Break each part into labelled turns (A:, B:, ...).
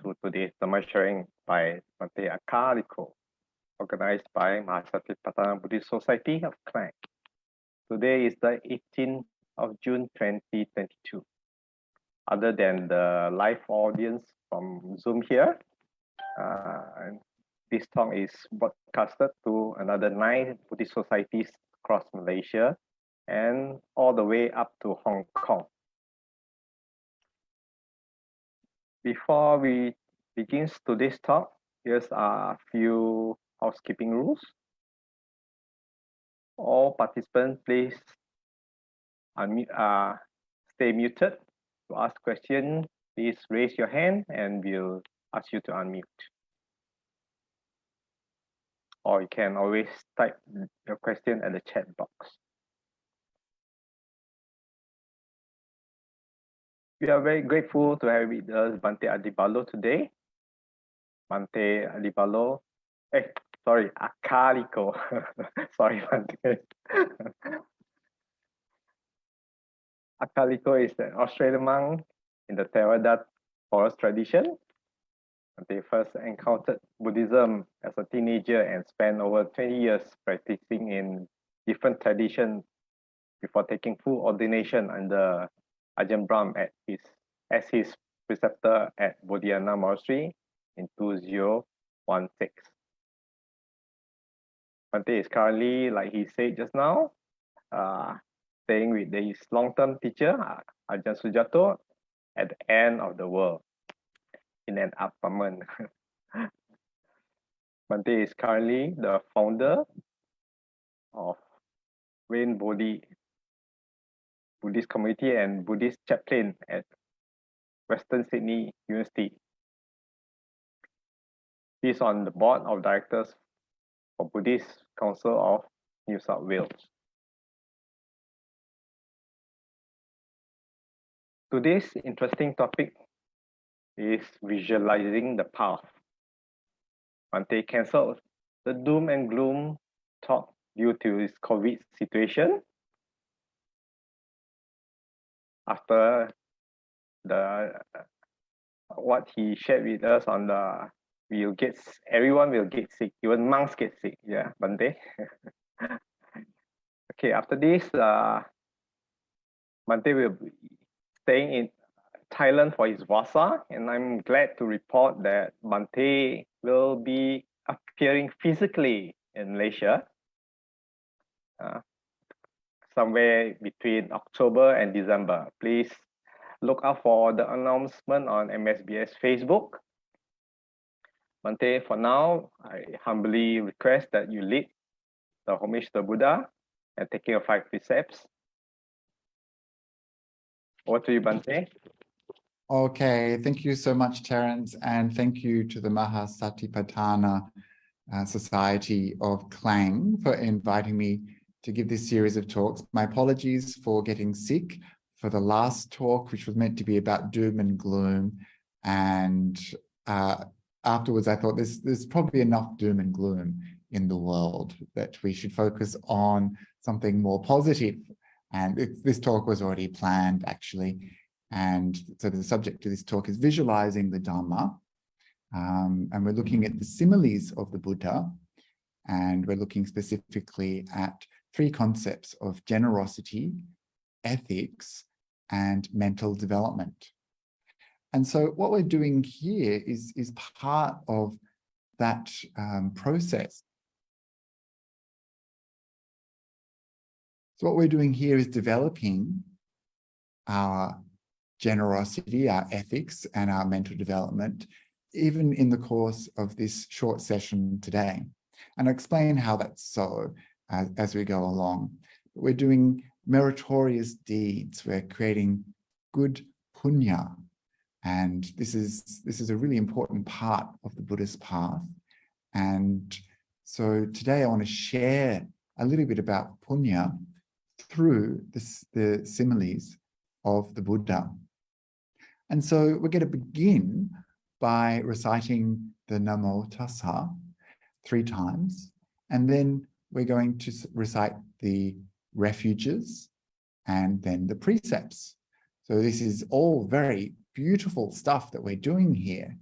A: to today's Dhamma sharing by Bhante Akāliko, organized by Maha Satipatthana Buddhist Society of Klang. Today is the 18th of June 2022. Other than the live audience from Zoom here, this talk is broadcasted to another 9 Buddhist societies across Malaysia and all the way up to Hong Kong. Before we begin today's talk, here's a few housekeeping rules. All participants, please stay muted. To ask questions, please raise your hand and we'll ask you to unmute. Or you can always type your question at the chat box. We are very grateful to have with us Bhante Akāliko today. Bhante Akāliko. Sorry, Bhante. Akāliko is an Australian monk in the Theravada forest tradition. They first encountered Buddhism as a teenager and spent over 20 years practicing in different traditions before taking full ordination under Ajahn Brahm as his preceptor at Bodhiana Monastery in 2016. Bhante is currently, like he said just now, staying with his long-term teacher, Ajahn Sujato, at the end of the world in an apartment. Bhante is currently the founder of Rain Bodhi Buddhist Community and Buddhist Chaplain at Western Sydney University. He's on the board of directors for Buddhist Council of New South Wales. Today's interesting topic is visualizing the path. Bhante cancelled the doom and gloom talk due to his COVID situation. After what he shared with us on everyone will get sick, even monks get sick. Yeah, Bhante. Okay, after this, Bhante will be staying in Thailand for his Vasa, and I'm glad to report that Bhante will be appearing physically in Malaysia somewhere between October and December. Please look out for the announcement on MSBS Facebook. Bhante, for now, I humbly request that you lead the Homage to the Buddha and taking your 5 precepts. Over to you, Bhante.
B: Okay, thank you so much, Terence, and thank you to the Maha Satipatthana Society of Klang for inviting me to give this series of talks. My apologies for getting sick for the last talk, which was meant to be about doom and gloom. And afterwards, I thought there's probably enough doom and gloom in the world that we should focus on something more positive. And this talk was already planned, actually. And so the subject to this talk is visualizing the Dhamma. And we're looking at the similes of the Buddha. And we're looking specifically at 3 concepts of generosity, ethics, and mental development. And so what we're doing here is part of that process. So what we're doing here is developing our generosity, our ethics, and our mental development, even in the course of this short session today. And I'll explain how that's so as we go along. We're doing meritorious deeds. We're creating good punya. And this is a really important part of the Buddhist path. And so today I want to share a little bit about punya through the similes of the Buddha. And so we're going to begin by reciting the Namo Tassa 3 times, and then we're going to recite the refuges and then the precepts. So this is all very beautiful stuff that we're doing here.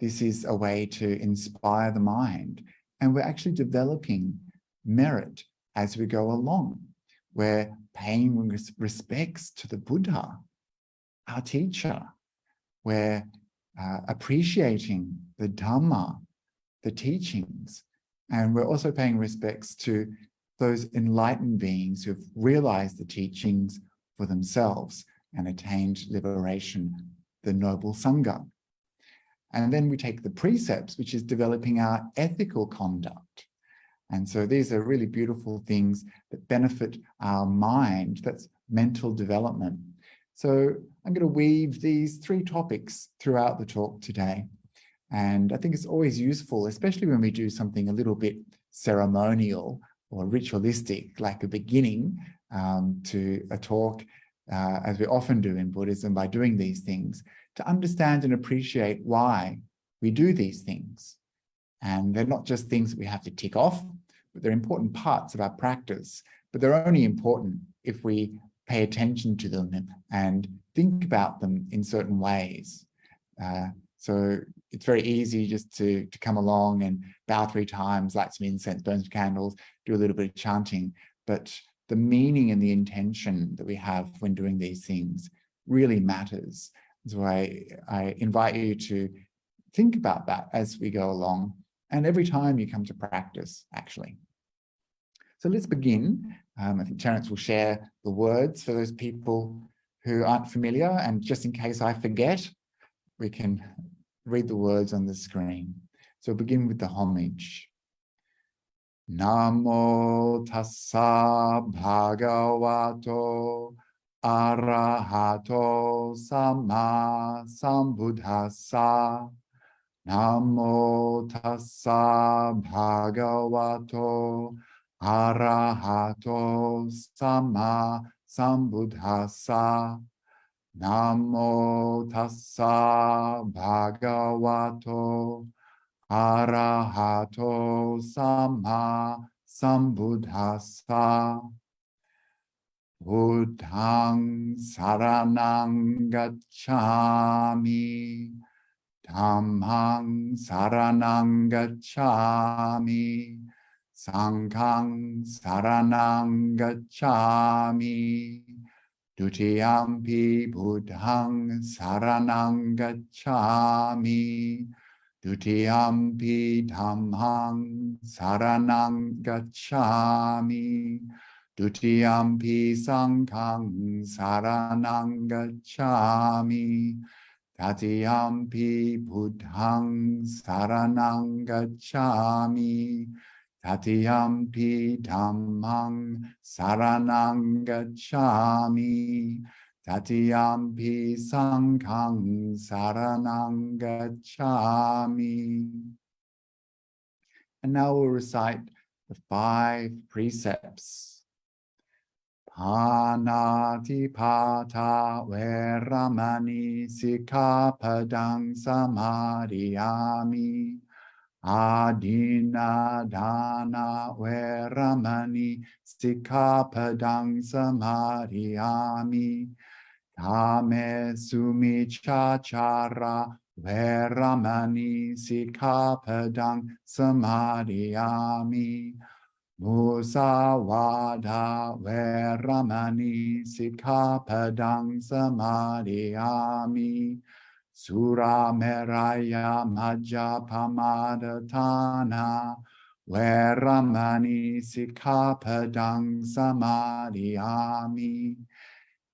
B: this is a way to inspire the mind. And we're actually developing merit as we go along. We're paying respects to the Buddha, our teacher. We're appreciating the Dhamma, the teachings. And we're also paying respects to those enlightened beings who've realized the teachings for themselves and attained liberation, the noble Sangha. And then we take the precepts, which is developing our ethical conduct. And so these are really beautiful things that benefit our mind. That's mental development. So I'm going to weave these three topics throughout the talk today. And I think it's always useful, especially when we do something a little bit ceremonial or ritualistic, like a beginning to a talk, as we often do in Buddhism by doing these things, to understand and appreciate why we do these things. And they're not just things that we have to tick off, but they're important parts of our practice. But they're only important if we pay attention to them and think about them in certain ways. So it's very easy just to come along and bow 3 times, light some incense, burn some candles, do a little bit of chanting. But the meaning and the intention that we have when doing these things really matters. So I invite you to think about that as we go along, and every time you come to practice, actually. So let's begin. I think Terence will share the words for those people who aren't familiar, and just in case I forget, we can read the words on the screen. So begin with the homage. Namo tassa bhagavato arahato sama sambuddhassa. Namo tassa bhagavato arahato sama sambuddhassa. Namo tassa bhagavato arahato sama sambuddhassa. Buddhang saranang gacchami. Dhammang saranang gacchami. Sanghang saranang gacchami. Dutiyampi buddhang saranang gacchami. Dutiyampi dhammang saranang gacchami. Dutiyampi sanghang saranang gacchami. Tatiyampi buddhang saranang gacchami. Tatiyampi dhammang saranang gacchami. Tatiyampi sanghang saranang gacchami. And now we'll recite the 5 precepts. Panatipata veramani sikkhapadang samadhiyami. Adina dana veramani sikkhapadang samadhiyami. Kame sumichachara veramani sikkhapadang samadhiyami. Musawada veramani sikkhapadang samadhiyami. Surameraya majjapamadatthana veramani sikkhapadang samadhiyami.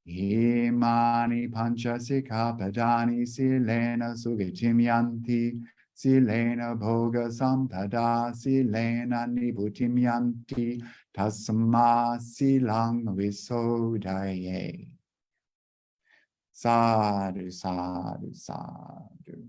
B: Imani pancha sikkhapadani silena sugatim yanti. Silena bhoga sampada silena nibutim yanti. Tasma silang visodaye. Sadhu, sadhu, sadhu.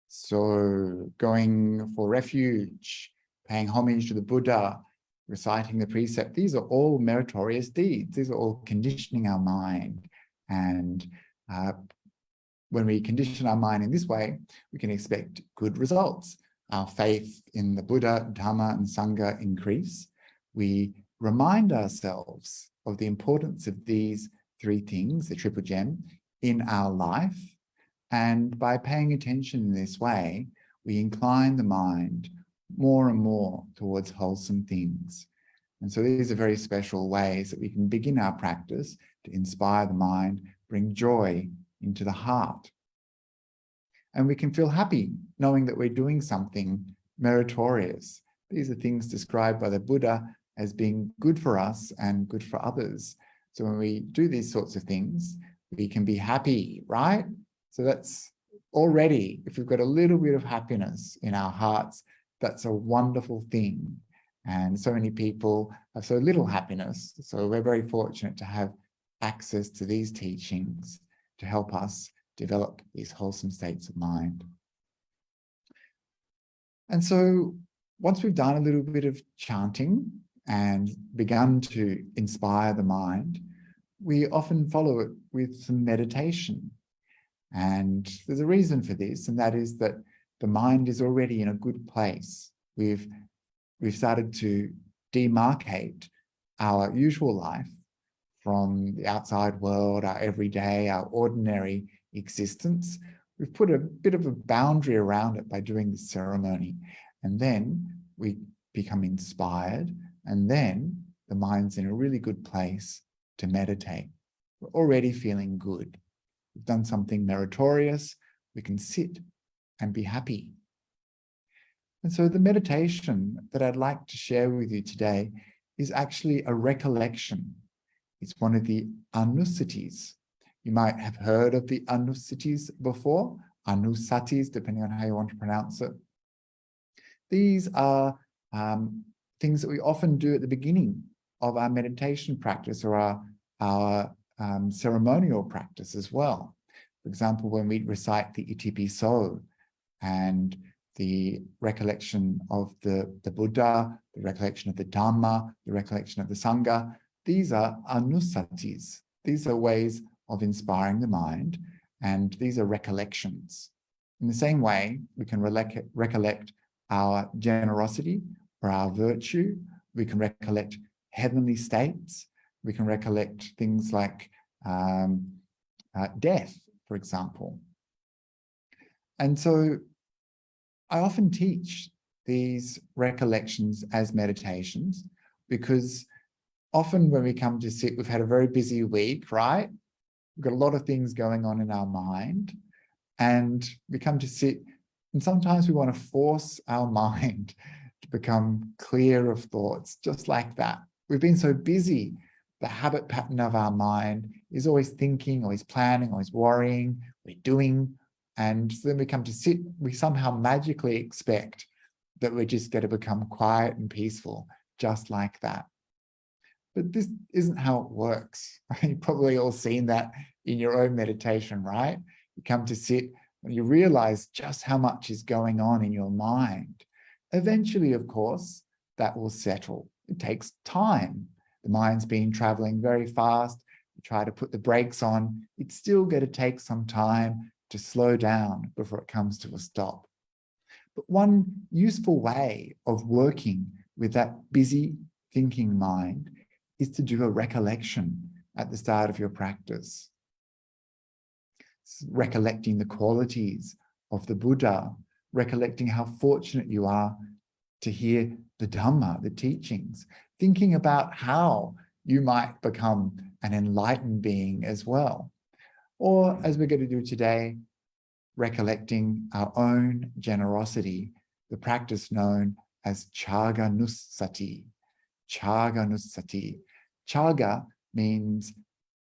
B: So going for refuge, paying homage to the Buddha, reciting the precept, these are all meritorious deeds. These are all conditioning our mind. And when we condition our mind in this way, we can expect good results. Our faith in the Buddha, Dhamma, and Sangha increase. We remind ourselves of the importance of these 3 things, the triple gem, in our life. And by paying attention in this way, we incline the mind more and more towards wholesome things. And so these are very special ways that we can begin our practice to inspire the mind, bring joy into the heart. And we can feel happy knowing that we're doing something meritorious. These are things described by the Buddha as being good for us and good for others. So when we do these sorts of things, we can be happy, right? So that's already, if we've got a little bit of happiness in our hearts, that's a wonderful thing. And so many people have so little happiness. So we're very fortunate to have access to these teachings to help us develop these wholesome states of mind. And so once we've done a little bit of chanting and begun to inspire the mind, we often follow it with some meditation. And there's a reason for this, and that is that the mind is already in a good place. We've started to demarcate our usual life from the outside world, our everyday, our ordinary existence. We've put a bit of a boundary around it by doing this ceremony. And then we become inspired, and then the mind's in a really good place to meditate. We're already feeling good. We've done something meritorious. We can sit and be happy. And so the meditation that I'd like to share with you today is actually a recollection. It's one of the anusatis. You might have heard of the anusatis before, anusatis, depending on how you want to pronounce it. These are things that we often do at the beginning of our meditation practice or our ceremonial practice as well. For example, when we recite the Iti Piso and the recollection of the Buddha, the recollection of the Dhamma, the recollection of the Sangha, these are anusatis. These are ways of inspiring the mind, and these are recollections. In the same way, we can recollect our generosity or our virtue. We can recollect heavenly states. We can recollect things like death, for example. And so I often teach these recollections as meditations because often when we come to sit, we've had a very busy week, right? We've got a lot of things going on in our mind, and we come to sit, and sometimes we want to force our mind to become clear of thoughts, just like that. We've been so busy. The habit pattern of our mind is always thinking, always planning, always worrying, we're doing. And so then we come to sit, we somehow magically expect that we're just going to become quiet and peaceful, just like that. But this isn't how it works. You've probably all seen that in your own meditation, right? You come to sit and you realize just how much is going on in your mind. Eventually, of course, that will settle. It takes time. The mind's been traveling very fast. You try to put the brakes on. It's still going to take some time to slow down before it comes to a stop. But one useful way of working with that busy thinking mind is to do a recollection at the start of your practice. Recollecting the qualities of the Buddha, recollecting how fortunate you are to hear the Dhamma, the teachings, thinking about how you might become an enlightened being as well. Or, as we're going to do today, recollecting our own generosity, the practice known as Chaganussati. Chaganussati. Chaga means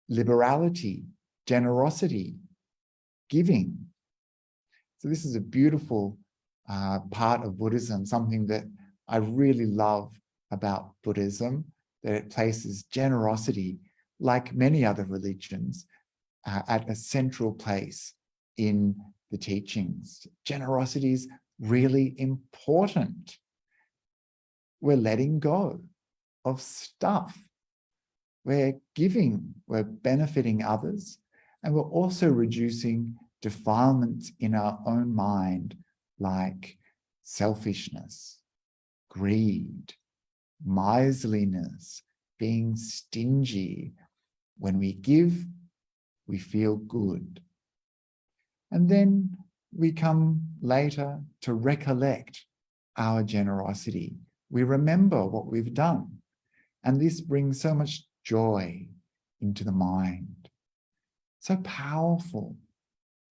B: liberality, generosity, giving. So this is a beautiful part of Buddhism, something that I really love about Buddhism, that it places generosity, like many other religions, at a central place in the teachings. Generosity is really important. We're letting go of stuff. We're giving, we're benefiting others, and we're also reducing defilements in our own mind, like selfishness, greed, miserliness, being stingy. When we give, we feel good. And then we come later to recollect our generosity. We remember what we've done. And this brings so much joy into the mind. So powerful.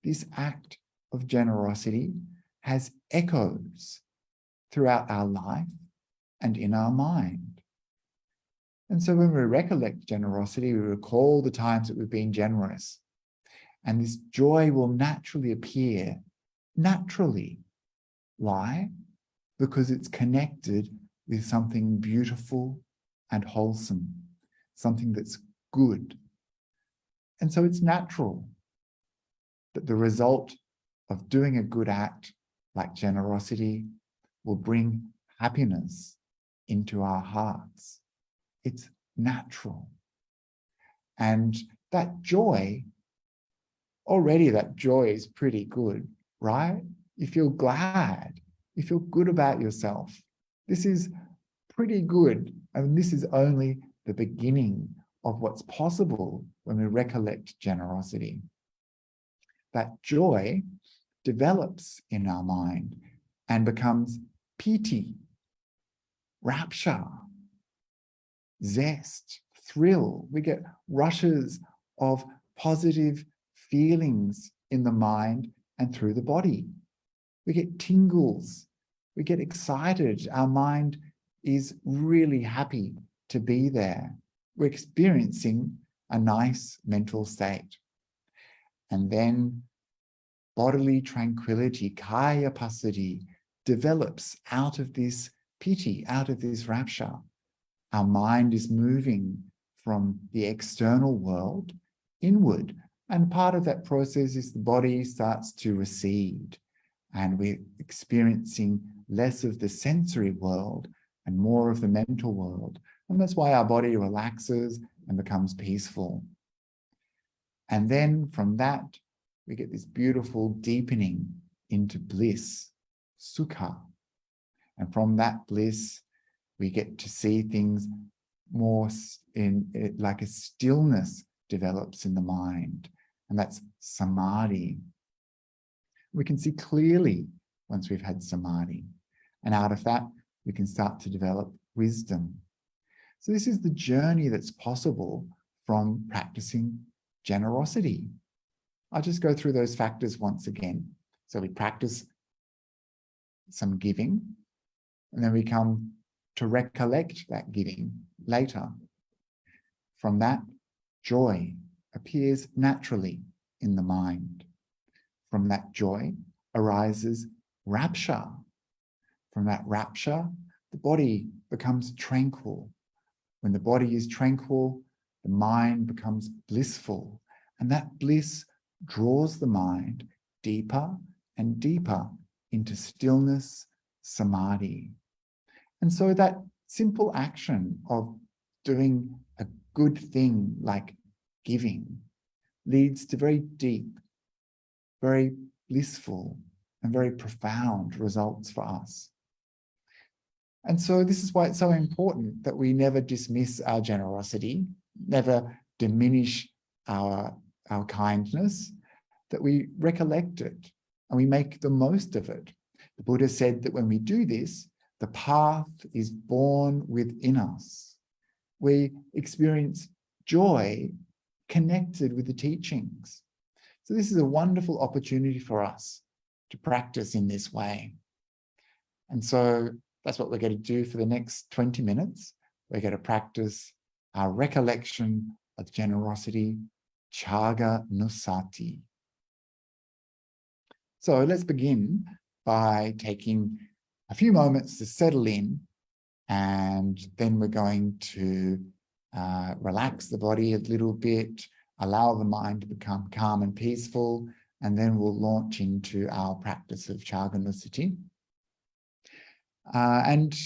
B: This act of generosity has echoes throughout our life and in our mind. And so when we recollect generosity, we recall the times that we've been generous. And this joy will naturally appear, naturally. Why? Because it's connected with something beautiful and wholesome, something that's good. And so it's natural that the result of doing a good act like generosity will bring happiness into our hearts. It's natural. And that joy, already that joy is pretty good, right? You feel glad, you feel good about yourself. This is pretty good. And this is only the beginning of what's possible when we recollect generosity. That joy develops in our mind and becomes piti, rapture, zest, thrill. We get rushes of positive feelings in the mind and through the body. We get tingles. We get excited. Our mind is really happy to be there. We're experiencing a nice mental state. And then bodily tranquility, kaya passaddhi, develops out of this piti, out of this rapture. Our mind is moving from the external world inward. And part of that process is the body starts to recede. And we're experiencing less of the sensory world and more of the mental world. And that's why our body relaxes and becomes peaceful. And then from that, we get this beautiful deepening into bliss, sukha. And from that bliss, we get to see things more in like a stillness develops in the mind. And that's samadhi. We can see clearly once we've had samadhi. And out of that, we can start to develop wisdom. So this is the journey that's possible from practicing generosity. I'll just go through those factors once again. So we practice some giving, and then we come to recollect that giving later. From that, joy appears naturally in the mind. From that joy arises rapture. From that rapture, the body becomes tranquil. When the body is tranquil, the mind becomes blissful. And that bliss draws the mind deeper and deeper into stillness, samadhi. And so that simple action of doing a good thing like giving leads to very deep, very blissful, and very profound results for us. And so this is why it's so important that we never dismiss our generosity, never diminish our kindness, that we recollect it and we make the most of it. The Buddha said that when we do this, the path is born within us. We experience joy connected with the teachings. So this is a wonderful opportunity for us to practice in this way. And so that's what we're going to do for the next 20 minutes. We're going to practice our recollection of generosity, Chaga Nusati. So let's begin by taking a few moments to settle in, and then we're going to relax the body a little bit, allow the mind to become calm and peaceful, and then we'll launch into our practice of Chaga Nusati. And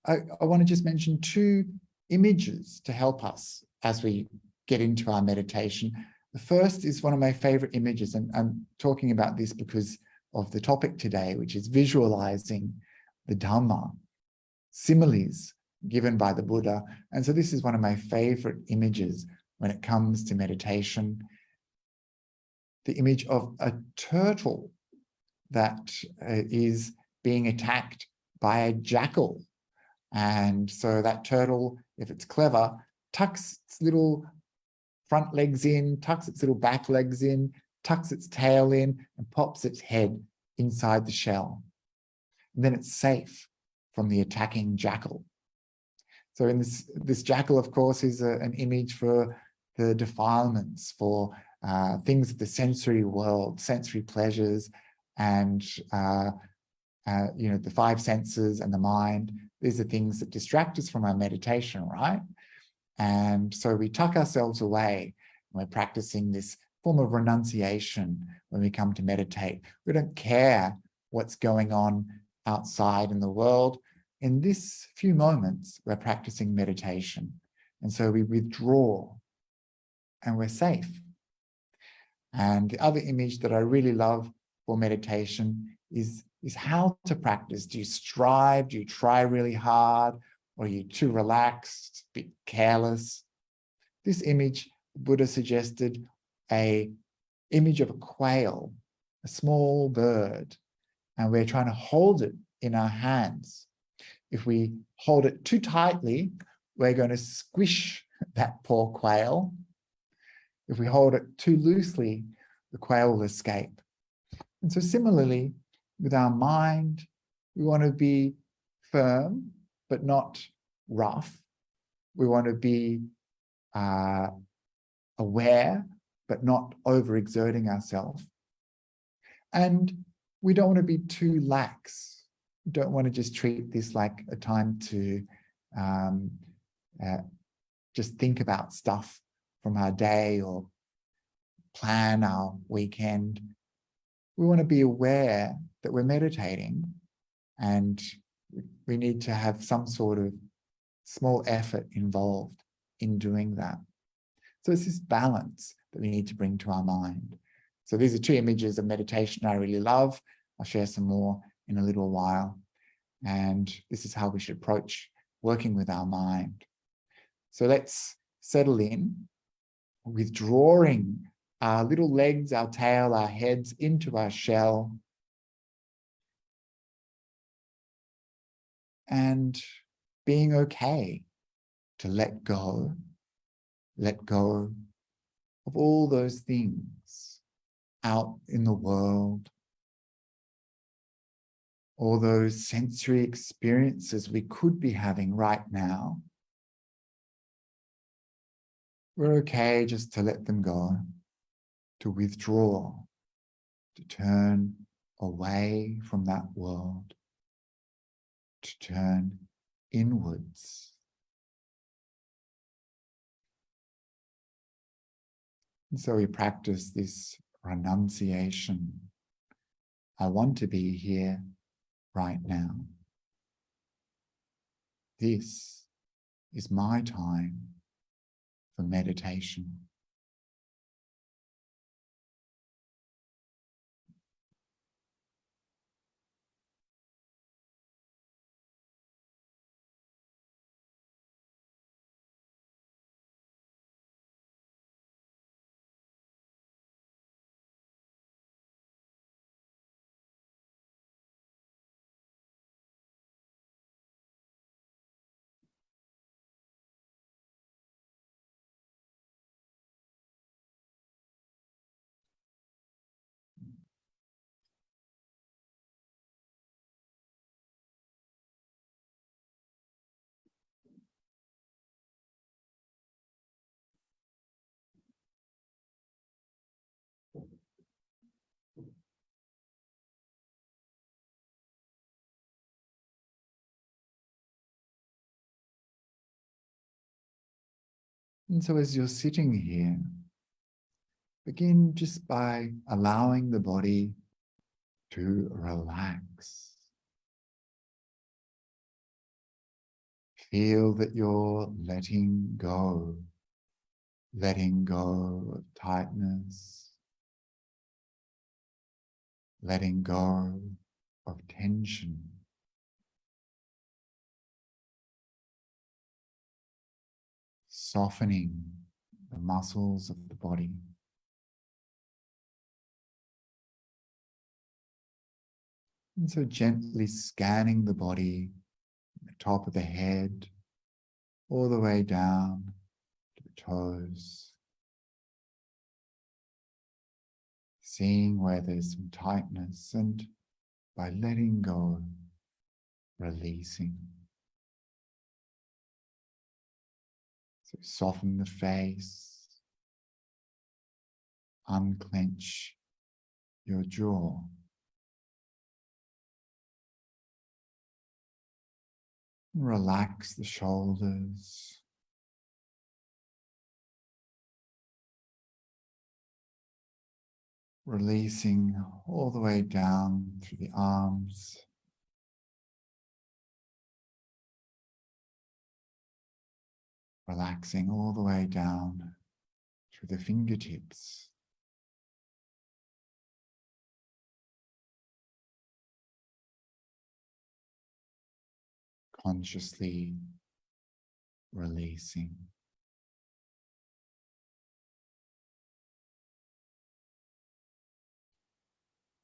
B: I want to just mention two images to help us as we get into our meditation. The first is one of my favorite images, and I'm talking about this because of the topic today, which is visualizing the Dhamma, similes given by the Buddha. And so this is one of my favorite images when it comes to meditation. the image of a turtle that is being attacked by a jackal. And so that turtle, if it's clever, tucks its little front legs in, tucks its little back legs in, tucks its tail in, and pops its head inside the shell. And then it's safe from the attacking jackal. So in this jackal, of course, is an image for the defilements, for things of the sensory world, sensory pleasures, and the five senses and the mind. These are things that distract us from our meditation, right? And so we tuck ourselves away. We're practicing this form of renunciation when we come to meditate. We don't care what's going on outside in the world. In this few moments, we're practicing meditation. And so we withdraw and we're safe. And the other image that I really love for meditation is how to practice. Do you strive? Do you try really hard? Or are you too relaxed, a bit careless? This image, Buddha suggested an image of a quail, a small bird, and we're trying to hold it in our hands. If we hold it too tightly, we're going to squish that poor quail. If we hold it too loosely, the quail will escape. And so similarly, with our mind, we want to be firm, but not rough. We want to be aware, but not overexerting ourselves. And we don't want to be too lax. We don't want to just treat this like a time to just think about stuff from our day or plan our weekend. We want to be aware that we're meditating, and we need to have some sort of small effort involved in doing that. So it's this balance that we need to bring to our mind. So these are two images of meditation I really love. I'll share some more in a little while. And this is how we should approach working with our mind. So let's settle in, withdrawing our little legs, our tail, our heads into our shell. And being okay to let go of all those things out in the world, all those sensory experiences we could be having right now. We're okay just to let them go, to withdraw, to turn away from that world, to turn inwards. And so we practice this renunciation. I want to be here right now. This is my time for meditation. And so as you're sitting here, begin just by allowing the body to relax. Feel that you're letting go of tightness, letting go of tension. Softening the muscles of the body. And so gently scanning the body, the top of the head, all the way down to the toes, seeing where there's some tightness, and by letting go, releasing. So soften the face, unclench your jaw. Relax the shoulders. Releasing all the way down through the arms. Relaxing all the way down through the fingertips. Consciously releasing.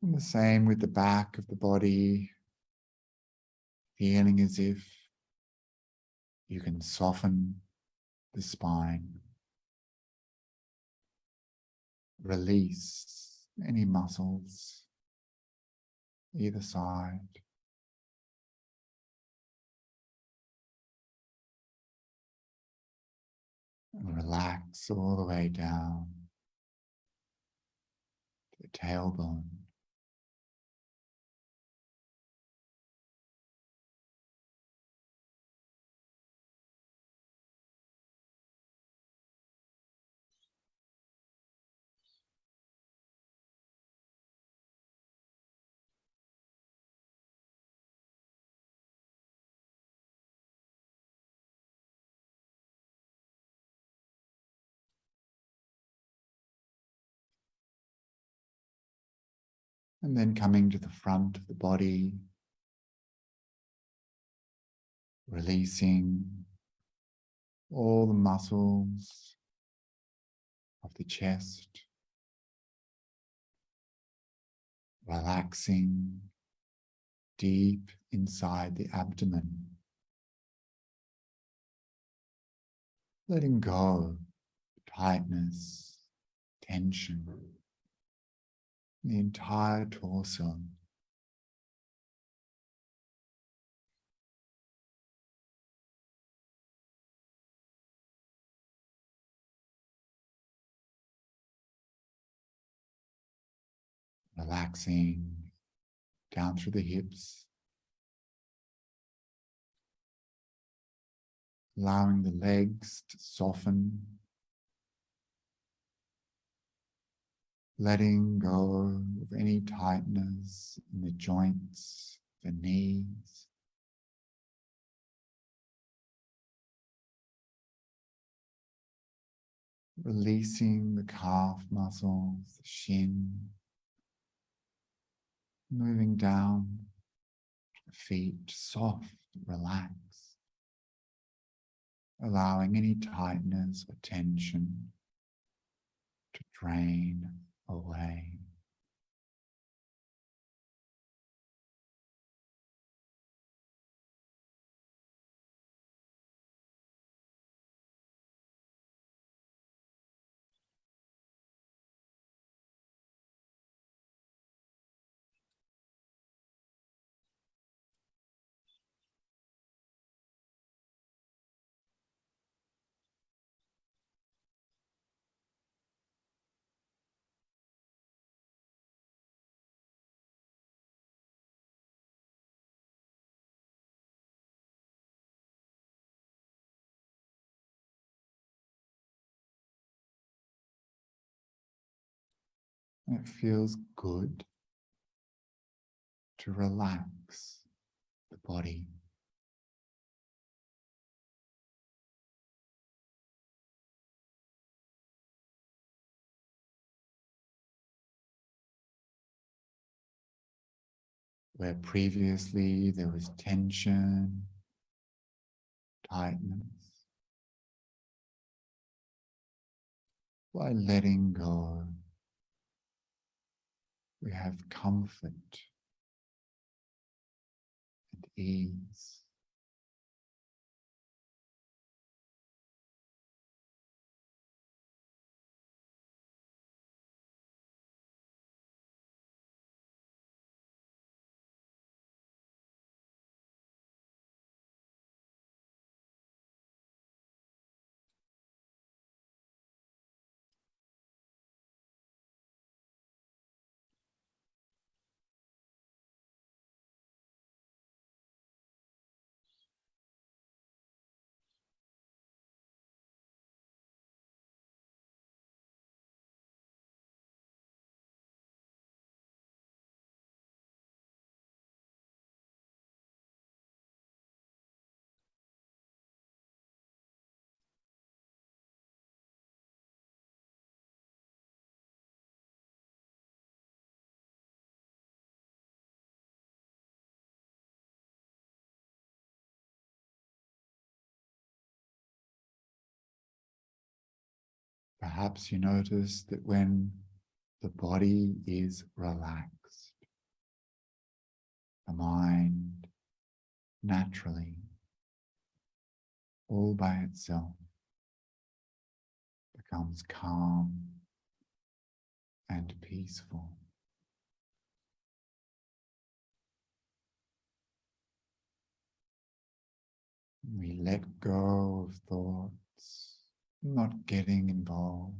B: And the same with the back of the body, feeling as if you can soften the spine. Release any muscles, either side. And relax all the way down to the tailbone. And then coming to the front of the body, releasing all the muscles of the chest, relaxing deep inside the abdomen, letting go, tightness, tension, the entire torso. Relaxing down through the hips, allowing the legs to soften, letting go of any tightness in the joints, the knees. Releasing the calf muscles, the shin, moving down to the feet, soft, relax, allowing any tightness or tension to drain away. And it feels good to relax the body. Where previously there was tension, tightness, by letting go, we have comfort, ease. Perhaps you notice that when the body is relaxed, the mind naturally, all by itself, becomes calm and peaceful. We let go of thoughts, not getting involved.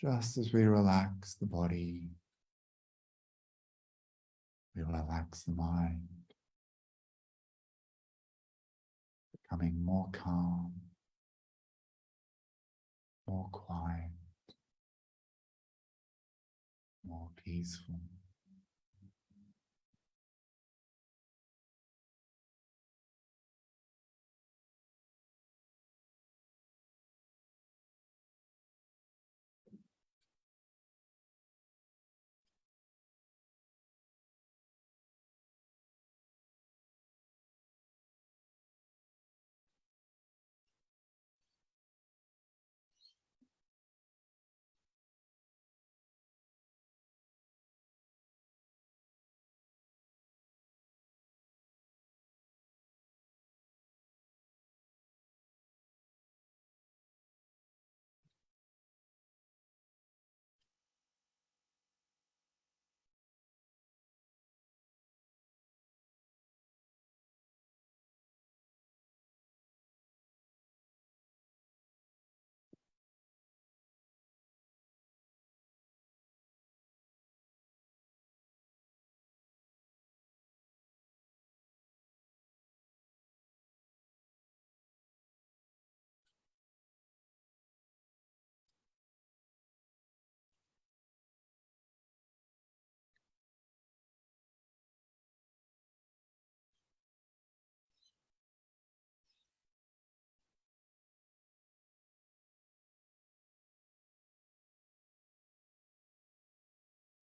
B: Just as we relax the body, we relax the mind, becoming more calm, more quiet, more peaceful.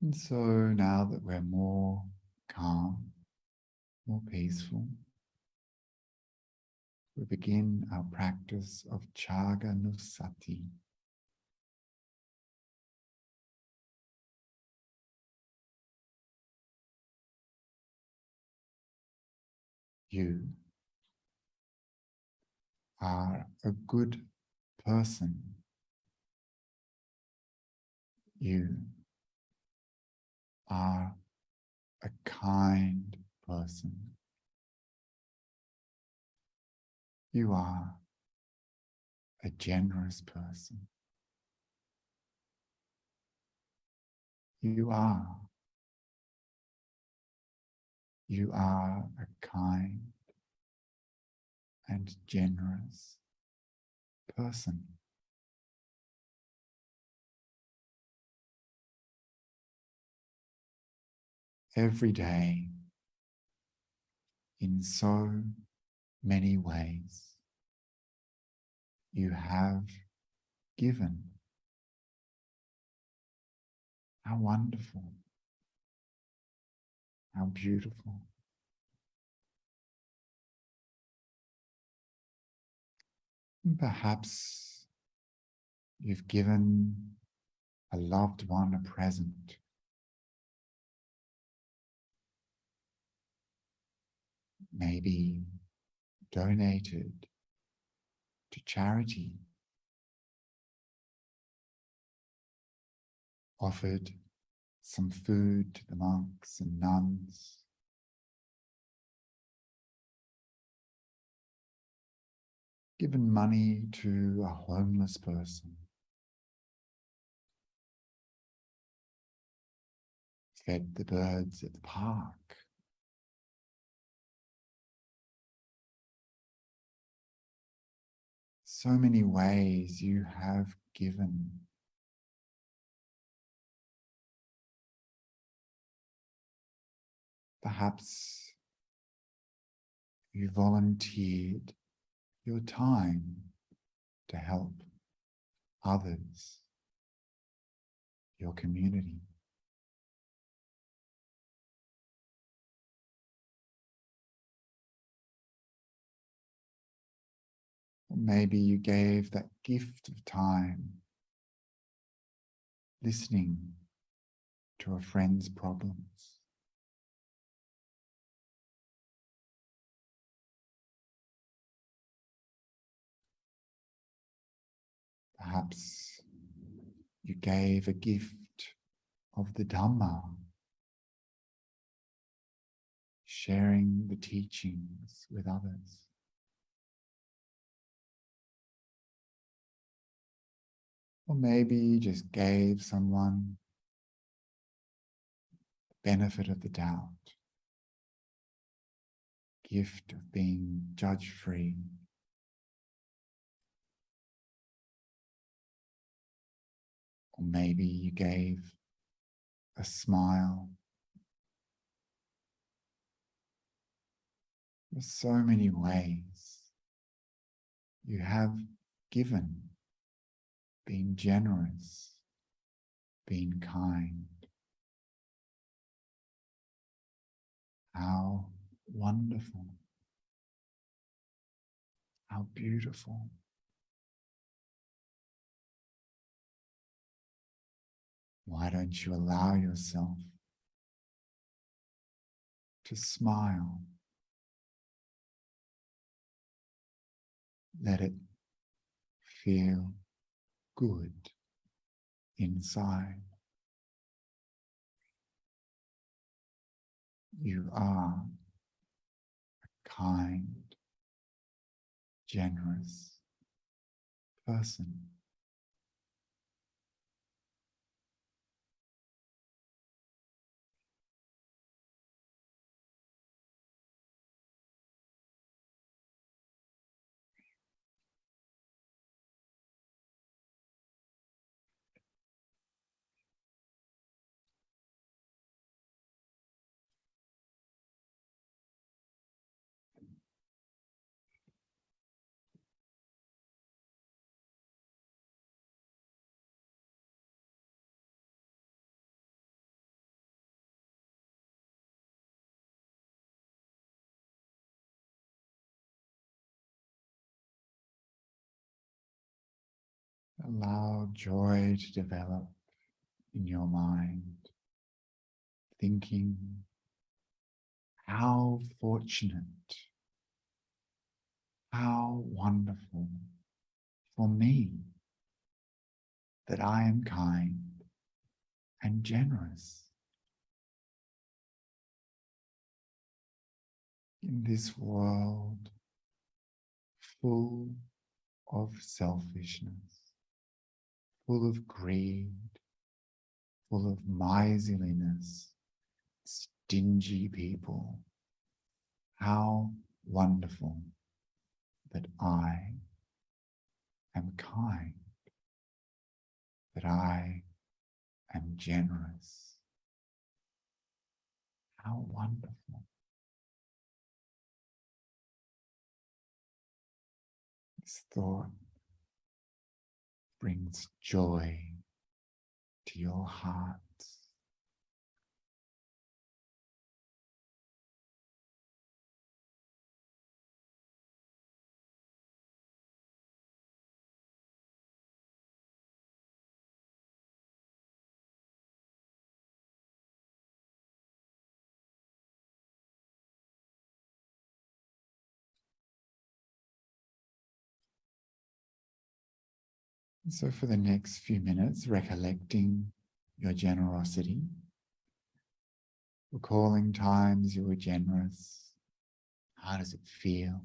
B: And so now that we're more calm, more peaceful, we begin our practice of Chaganusati. You are a good person. You are a kind person. You are a generous person. You are a kind and generous person. Every day, in so many ways, you have given. How wonderful, how beautiful. And perhaps you've given a loved one a present. maybe donated to charity, offered some food to the monks and nuns, given money to a homeless person, fed the birds at the park. So many ways you have given. Perhaps you volunteered your time to help others, your community. Or maybe you gave that gift of time, listening to a friend's problems. Perhaps you gave a gift of the Dhamma, sharing the teachings with others. Or maybe you just gave someone the benefit of the doubt, gift of being judge-free. Or maybe you gave a smile. There's so many ways you have given, been generous, been kind. How wonderful, how beautiful. Why don't you allow yourself to smile? Let it feel good inside. You are a kind, generous person. Allow joy to develop in your mind, thinking, how fortunate, how wonderful for me that I am kind and generous. In this world full of selfishness, full of greed, full of miserliness, stingy people, how wonderful that I am kind, that I am generous. How wonderful. This thought brings joy to your heart. So for the next few minutes, recollecting your generosity, recalling times you were generous. How does it feel?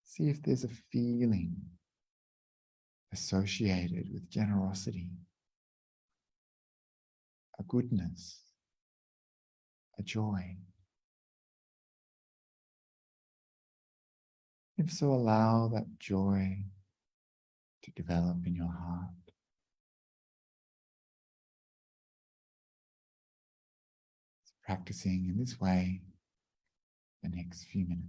B: See if there's a feeling associated with generosity, a goodness, a joy. If so, allow that joy to develop in your heart. So practicing in this way the next few minutes.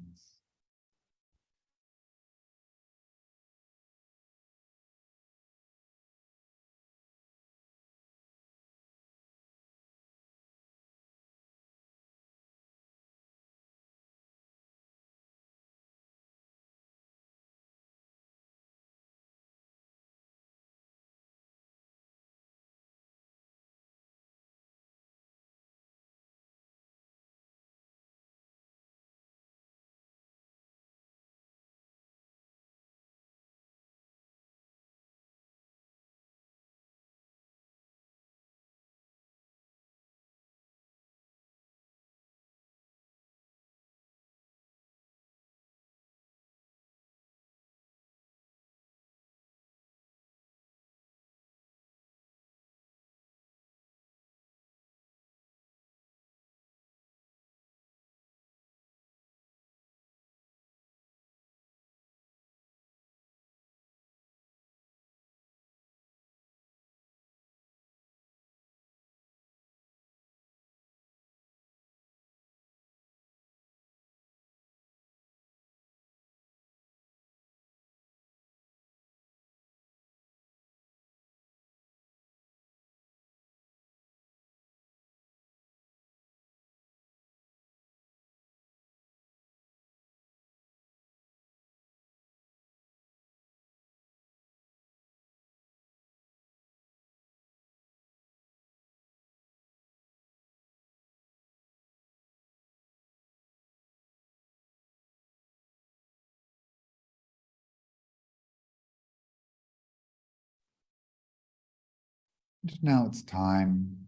B: And now it's time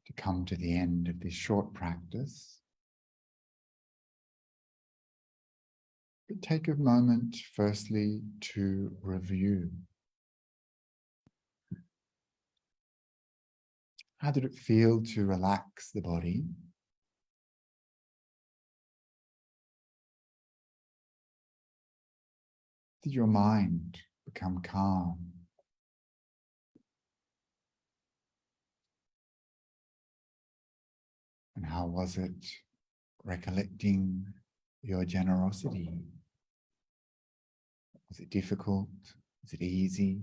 B: to come to the end of this short practice. But take a moment firstly to review. How did it feel to relax the body? Did your mind become calm? And how was it recollecting your generosity? Was it difficult? Was it easy?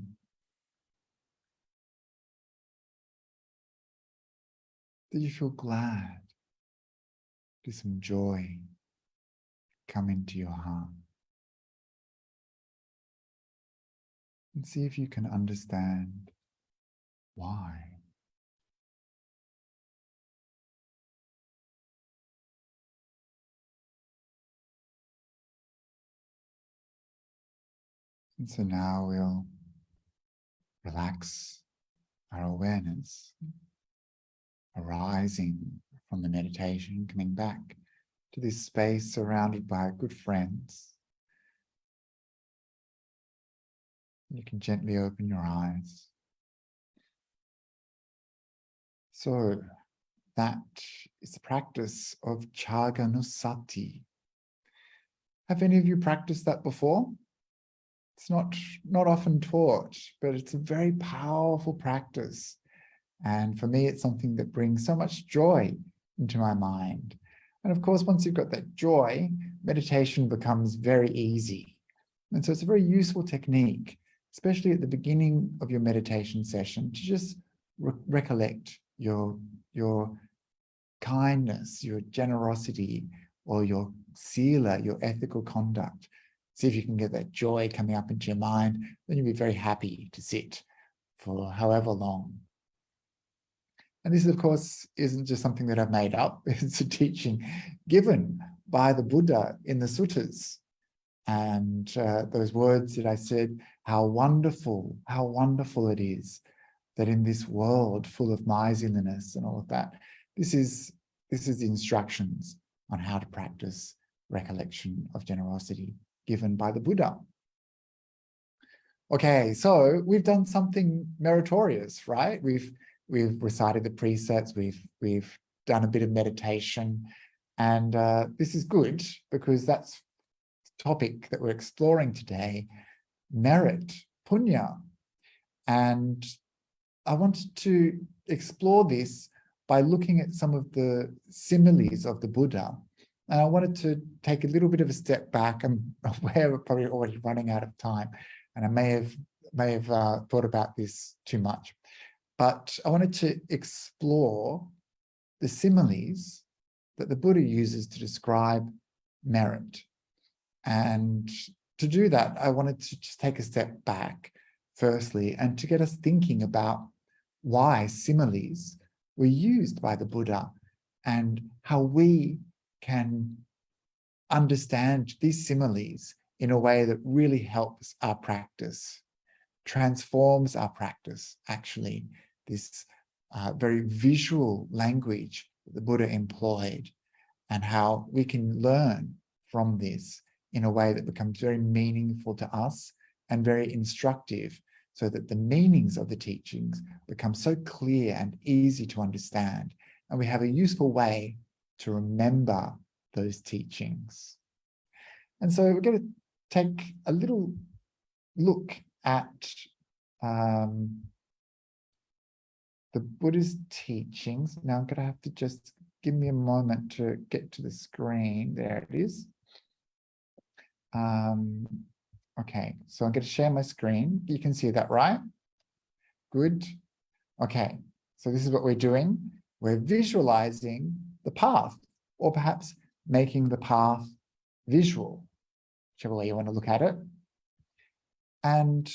B: Did you feel glad? Did some joy come into your heart? And see if you can understand why. And so now we'll relax our awareness, arising from the meditation, coming back to this space surrounded by good friends. You can gently open your eyes. So that is the practice of Chaganusati. Have any of you practiced that before? It's not often taught, but it's a very powerful practice. And for me, it's something that brings so much joy into my mind. And of course, once you've got that joy, meditation becomes very easy. And so it's a very useful technique, especially at the beginning of your meditation session, to just recollect your kindness, your generosity, or your sila, your ethical conduct. See if you can get that joy coming up into your mind, then you'll be very happy to sit for however long. And this, of course, isn't just something that I've made up. It's a teaching given by the Buddha in the suttas. And those words that I said, how wonderful it is that in this world full of miserliness and all of that, this is the instructions on how to practice recollection of generosity given by the Buddha. Okay, so we've done something meritorious, right? We've recited the precepts, we've done a bit of meditation, and this is good because that's the topic that we're exploring today, merit, punya. And I wanted to explore this by looking at some of the similes of the Buddha. And I wanted to take a little bit of a step back. I'm aware we're probably already running out of time, and I may have thought about this too much. But I wanted to explore the similes that the Buddha uses to describe merit. And to do that, I wanted to just take a step back, firstly, and to get us thinking about why similes were used by the Buddha and how we can understand these similes in a way that really helps our practice, transforms our practice, actually, this very visual language that the Buddha employed, and how we can learn from this in a way that becomes very meaningful to us and very instructive, so that the meanings of the teachings become so clear and easy to understand, and we have a useful way to remember those teachings. And so we're going to take a little look at the Buddha's teachings. Now I'm going to have to just give me a moment to get to the screen. There it is. Okay, so I'm going to share my screen. You can see that, right? Good. Okay, so this is what we're doing. We're visualizing the path, or perhaps making the path visual, whichever way you want to look at it. And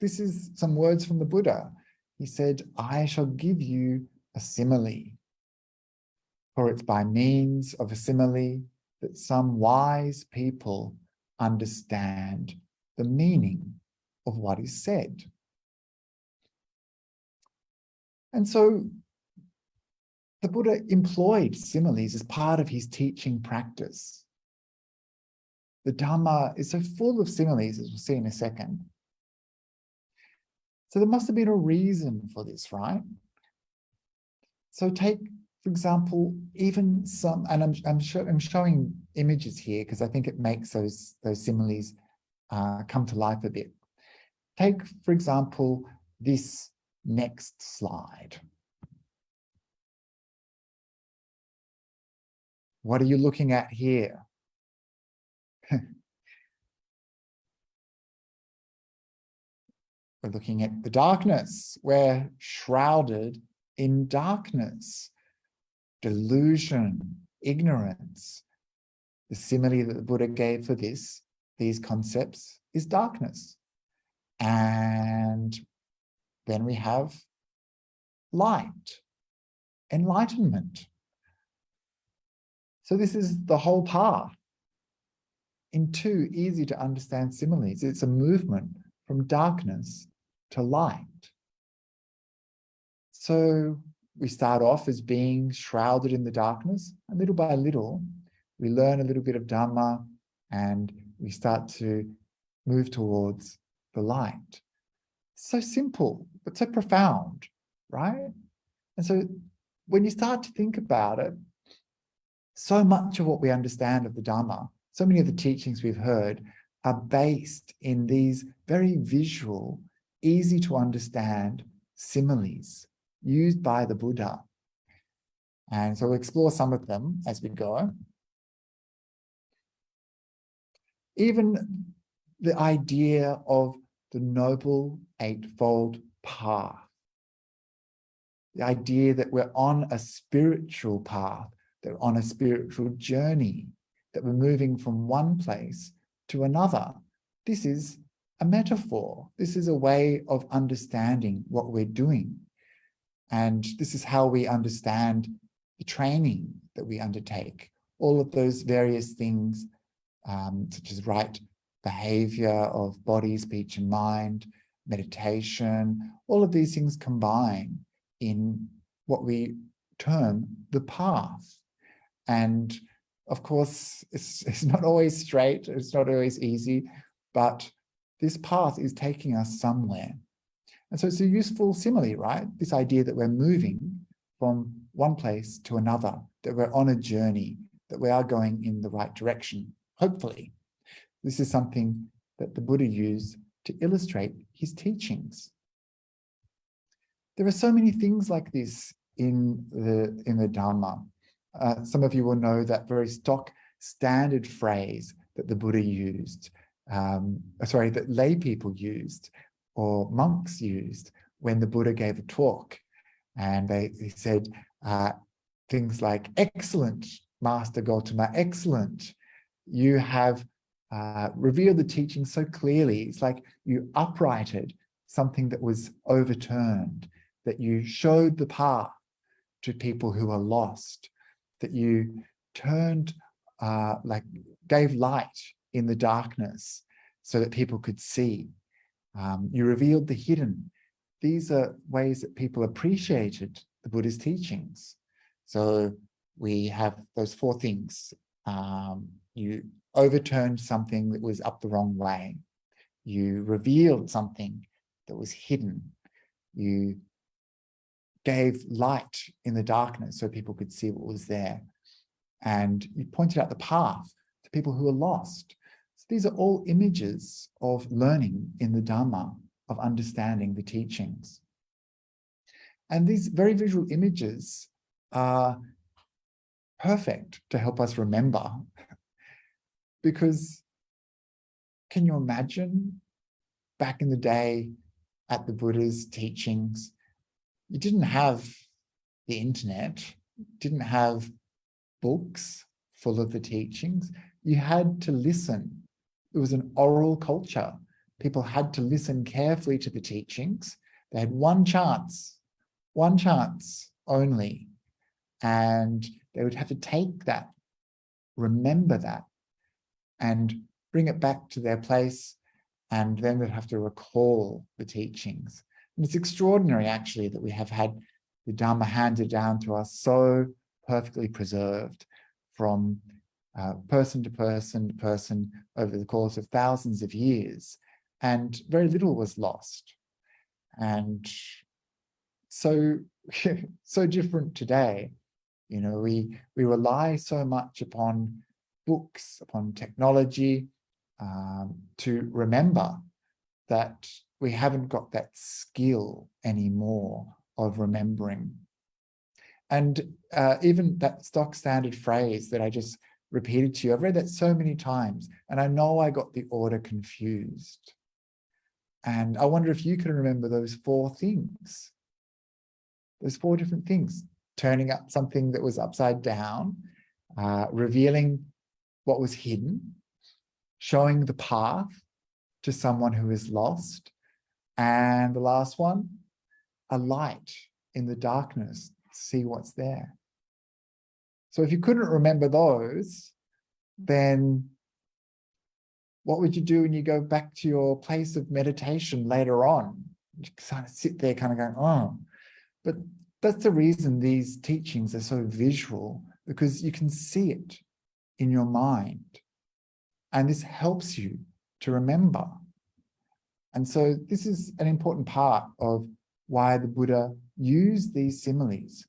B: this is some words from the Buddha. He said, I shall give you a simile, for it's by means of a simile that some wise people understand the meaning of what is said. And so the Buddha employed similes as part of his teaching practice. The Dhamma is so full of similes, as we'll see in a second. So there must have been a reason for this, right? So take, for example, even some, and I'm showing images here because I think it makes those similes come to life a bit. Take, for example, this next slide. What are you looking at here? We're looking at the darkness. We're shrouded in darkness, delusion, ignorance. The simile that the Buddha gave for these concepts is darkness. And then we have light, enlightenment. So this is the whole path in two easy to understand similes. It's a movement from darkness to light. So we start off as being shrouded in the darkness, and little by little, we learn a little bit of Dhamma and we start to move towards the light. So simple, but so profound, right? And so when you start to think about it, so much of what we understand of the Dhamma, so many of the teachings we've heard are based in these very visual, easy to understand similes used by the Buddha. And so we'll explore some of them as we go. Even the idea of the Noble Eightfold Path, the idea that we're on a spiritual path, that we're on a spiritual journey, that we're moving from one place to another. This is a metaphor. This is a way of understanding what we're doing. And this is how we understand the training that we undertake. All of those various things such as right behavior of body, speech, and mind, meditation. All of these things combine in what we term the path. And of course, it's not always straight, it's not always easy, but this path is taking us somewhere. And so it's a useful simile, right? This idea that we're moving from one place to another, that we're on a journey, that we are going in the right direction, hopefully. This is something that the Buddha used to illustrate his teachings. There are so many things like this in the Dhamma. Some of you will know that very stock standard phrase that the Buddha used, that lay people used or monks used when the Buddha gave a talk. And he said things like, "Excellent, Master Gautama, excellent. You have revealed the teaching so clearly." It's like you uprighted something that was overturned, that you showed the path to people who are lost, that you turned, gave light in the darkness so that people could see. You revealed the hidden. These are ways that people appreciated the Buddha's teachings. So we have those four things. You overturned something that was up the wrong way. You revealed something that was hidden. You gave light in the darkness so people could see what was there. And you pointed out the path to people who are lost. So these are all images of learning in the Dhamma, of understanding the teachings. And these very visual images are perfect to help us remember. Because can you imagine back in the day at the Buddha's teachings, you didn't have the internet, didn't have books full of the teachings. You had to listen. It was an oral culture. People had to listen carefully to the teachings. They had one chance only. And they would have to take that, remember that, and bring it back to their place, and then they'd have to recall the teachings. And it's extraordinary, actually, that we have had the Dhamma handed down to us so perfectly preserved from person to person to person over the course of thousands of years, and very little was lost. And so different today. You know, we rely so much upon books, upon technology, to remember that we haven't got that skill anymore of remembering. And even that stock standard phrase that I just repeated to you, I've read that so many times, and I know I got the order confused. And I wonder if you can remember those four things, those four different things: turning up something that was upside down, revealing what was hidden, showing the path to someone who is lost, and the last one, a light in the darkness to see what's there. So if you couldn't remember those, then what would you do when you go back to your place of meditation later on? You kind of sit there kind of going, oh. But that's the reason these teachings are so visual, because you can see it in your mind. And this helps you to remember. And so this is an important part of why the Buddha used these similes.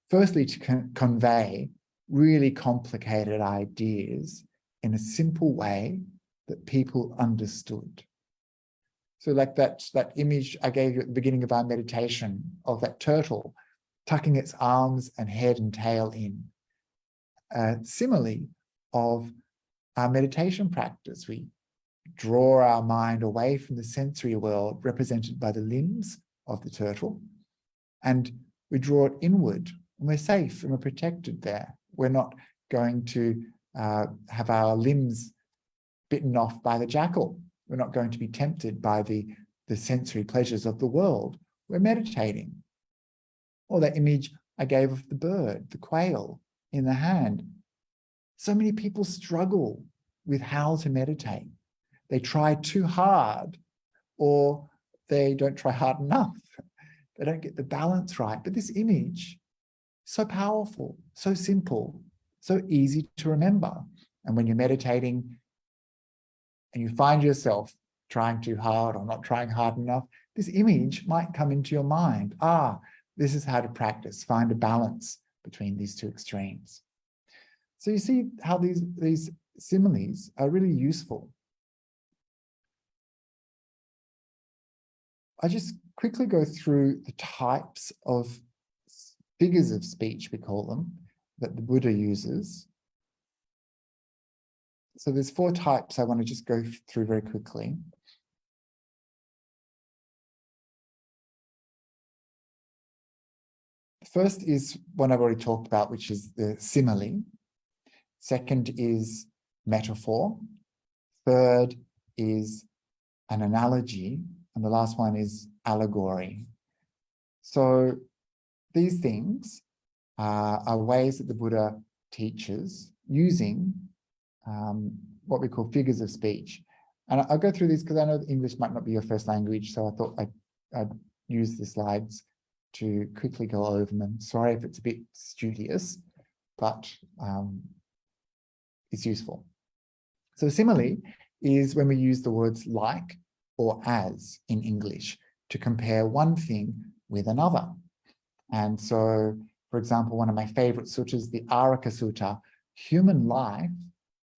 B: Firstly, to convey really complicated ideas in a simple way that people understood. So like that image I gave you at the beginning of our meditation of that turtle tucking its arms and head and tail in. Simile of our meditation practice. We draw our mind away from the sensory world represented by the limbs of the turtle, and we draw it inward, and we're safe and we're protected there. We're not going to have our limbs bitten off by the jackal. We're not going to be tempted by the sensory pleasures of the world. We're meditating. Or that image I gave of the bird, the quail in the hand. So many people struggle with how to meditate. They try too hard, or they don't try hard enough. They don't get the balance right. But this image, so powerful, so simple, so easy to remember. And when you're meditating and you find yourself trying too hard or not trying hard enough, this image might come into your mind. Ah, this is how to practice, find a balance between these two extremes. So you see how these similes are really useful. I just quickly go through the types of figures of speech, we call them, that the Buddha uses. So there's 4 types I want to just go through very quickly. The first is one I've already talked about, which is the simile. Second is metaphor. Third is an analogy. And the last one is allegory. So these things are ways that the Buddha teaches using what we call figures of speech. And I'll go through these because I know that English might not be your first language, so I thought I'd use the slides to quickly go over them. And sorry if it's a bit studious, but it's useful. So simile is when we use the words like or as in English to compare one thing with another. And so, for example, one of my favorite suttas, the Araka Sutta, human life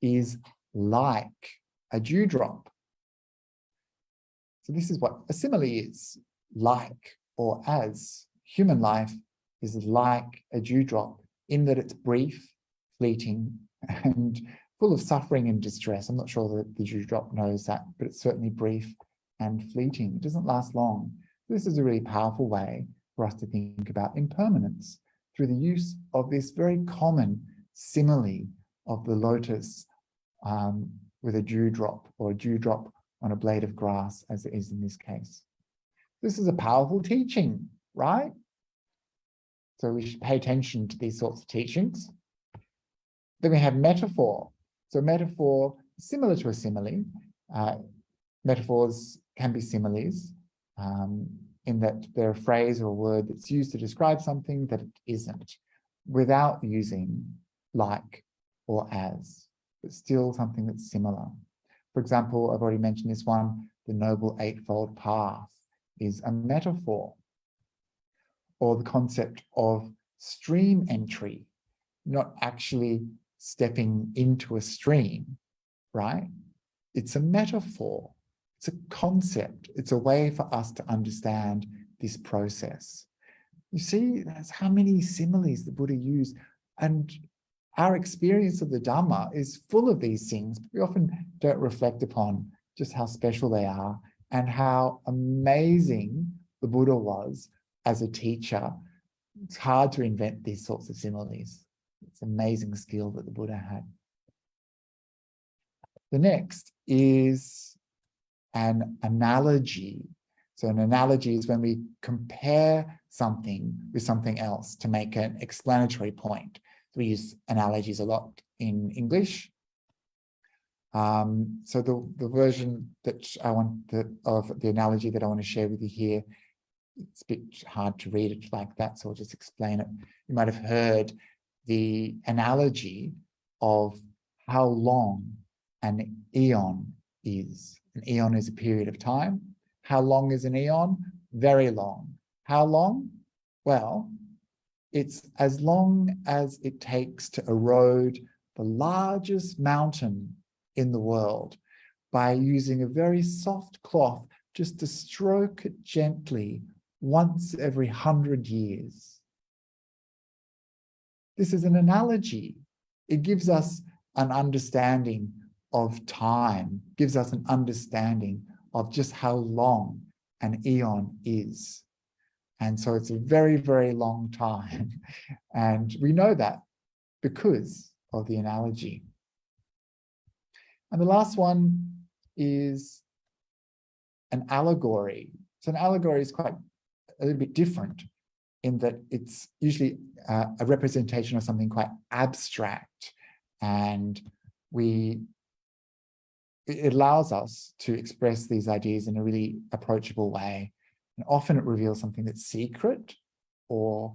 B: is like a dewdrop. So this is what a simile is, like or as. Human life is like a dewdrop in that it's brief, fleeting, and full of suffering and distress. I'm not sure that the dewdrop knows that, but it's certainly brief and fleeting. It doesn't last long. This is a really powerful way for us to think about impermanence through the use of this very common simile of the lotus with a dewdrop, or a dewdrop on a blade of grass, as it is in this case. This is a powerful teaching, right? So we should pay attention to these sorts of teachings. Then we have metaphor. So metaphor, similar to a simile. Metaphors can be similes in that they're a phrase or a word that's used to describe something that it isn't, without using like or as, but still something that's similar. For example, I've already mentioned this one, the Noble Eightfold Path is a metaphor. Or the concept of stream entry, not actually stepping into a stream, right? It's a metaphor. It's a concept. It's a way for us to understand this process. You see, that's how many similes the Buddha used. And our experience of the Dhamma is full of these things. But we often don't reflect upon just how special they are and how amazing the Buddha was as a teacher. It's hard to invent these sorts of similes. It's an amazing skill that the Buddha had. The next is an analogy. So an analogy is when we compare something with something else to make an explanatory point. We use analogies a lot in English. So the version that I want of the analogy that I want to share with you here, it's a bit hard to read it like that, so I'll just explain it. You might have heard the analogy of how long an eon is. An eon is a period of time. How long is an eon? Very long. How long? Well, it's as long as it takes to erode the largest mountain in the world by using a very soft cloth just to stroke it gently once every 100 years. This is an analogy. It gives us an understanding of time, gives us an understanding of just how long an eon is. And so it's a very, very long time. And we know that because of the analogy. And the last one is an allegory. So an allegory is quite a little bit different in that it's usually a representation of something quite abstract. And we it allows us to express these ideas in a really approachable way. And often it reveals something that's secret or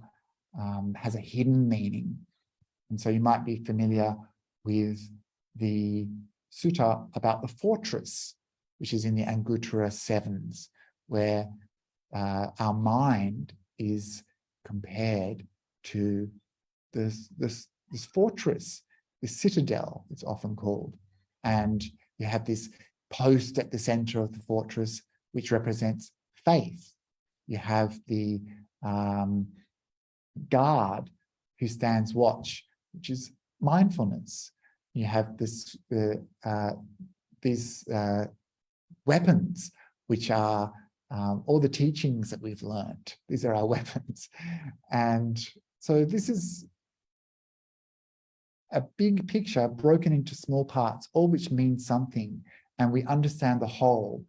B: has a hidden meaning. And so you might be familiar with the sutta about the fortress, which is in the Anguttara Sevens, where our mind is compared to this fortress, this citadel, it's often called. And you have this post at the center of the fortress, which represents faith. You have the guard who stands watch, which is mindfulness. You have these weapons, which are all the teachings that we've learned. These are our weapons. And so this is a big picture broken into small parts, all which mean something. And we understand the whole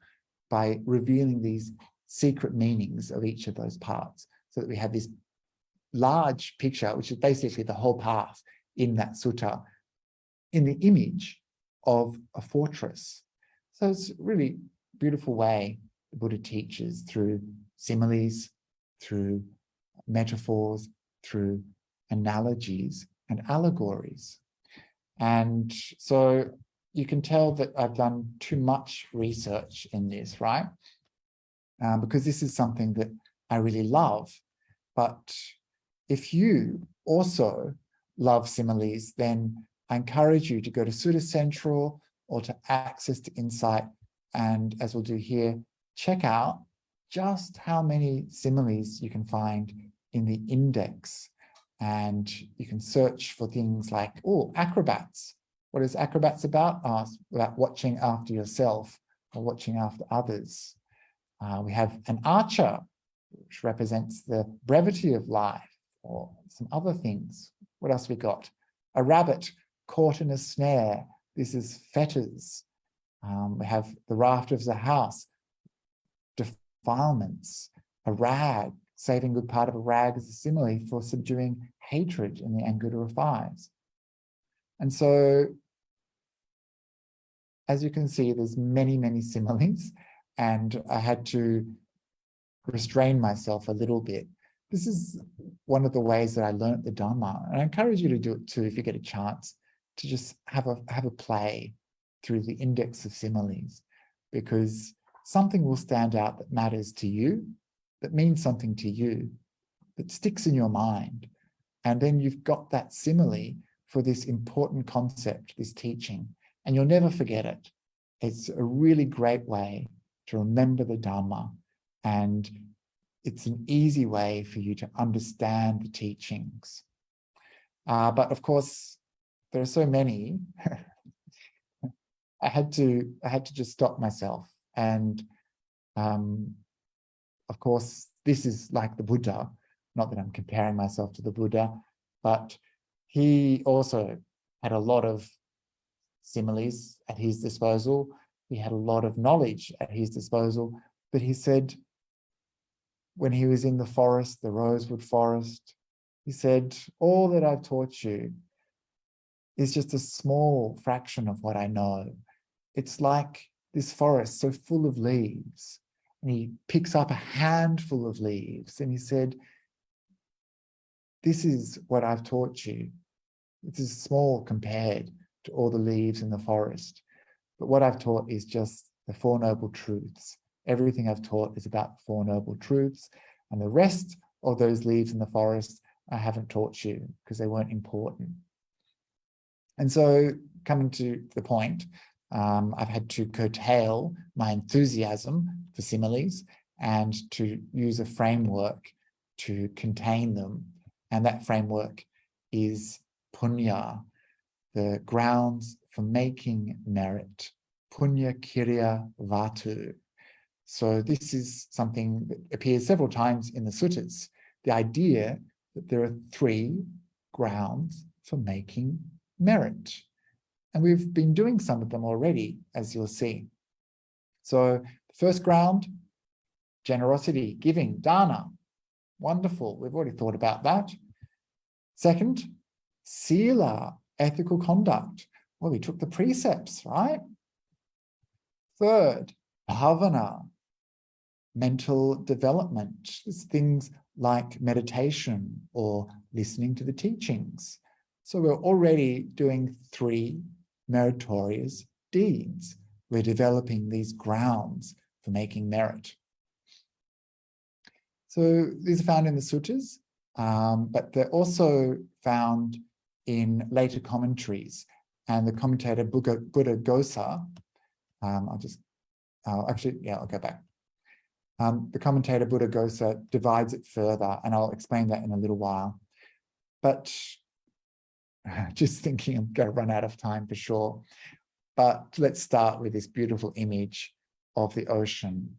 B: by revealing these secret meanings of each of those parts, so that we have this large picture, which is basically the whole path in that sutta, in the image of a fortress. So it's a really beautiful way the Buddha teaches, through similes, through metaphors, through analogies and allegories. And so you can tell that I've done too much research in this, right? Because this is something that I really love. But if you also love similes, then I encourage you to go to Sutta Central or to Access to Insight. And as we'll do here, check out just how many similes you can find in the index. And you can search for things like, oh, acrobats. What is acrobats about? About watching after yourself or watching after others. We have an archer, which represents the brevity of life, or some other things. What else we got? A rabbit caught in a snare. This is fetters. We have the rafters of a house, defilements. A rag, saving good part of a rag is a simile for subduing hatred in the Anguttara Fives. And so, as you can see, there's many, many similes, and I had to restrain myself a little bit. This is one of the ways that I learned the Dhamma, and I encourage you to do it too if you get a chance, to just have a play through the index of similes, because something will stand out that matters to you, that means something to you, that sticks in your mind. And then you've got that simile for this important concept, this teaching, and you'll never forget it. It's a really great way to remember the Dhamma, and it's an easy way for you to understand the teachings. But of course, there are so many. I had to just stop myself. And of course, this is like the Buddha. Not that I'm comparing myself to the Buddha, but he also had a lot of similes at his disposal. He had a lot of knowledge at his disposal. But he said, when he was in the forest, the rosewood forest, he said, all that I've taught you is just a small fraction of what I know. It's like this forest so full of leaves. And he picks up a handful of leaves and he said, this is what I've taught you. It is small compared to all the leaves in the forest. But what I've taught is just the Four Noble Truths. Everything I've taught is about the Four Noble Truths. And the rest of those leaves in the forest, I haven't taught you because they weren't important. And so, coming to the point, I've had to curtail my enthusiasm for similes and to use a framework to contain them. And that framework is punya, the grounds for making merit, punya kirya vatu. So this is something that appears several times in the suttas, the idea that there are 3 grounds for making merit. And we've been doing some of them already, as you'll see. So the first ground, generosity, giving, dana. Wonderful, we've already thought about that. Second, sila, ethical conduct. Well, we took the precepts, right? Third, bhavana, mental development. It's things like meditation or listening to the teachings. So we're already doing 3 meritorious deeds. We're developing these grounds for making merit. So these are found in the suttas, but they're also found in later commentaries. And the commentator Buddha Gosa, I'll go back. The commentator Buddha Gosa divides it further, and I'll explain that in a little while. But just thinking I'm going to run out of time for sure. But let's start with this beautiful image of the ocean,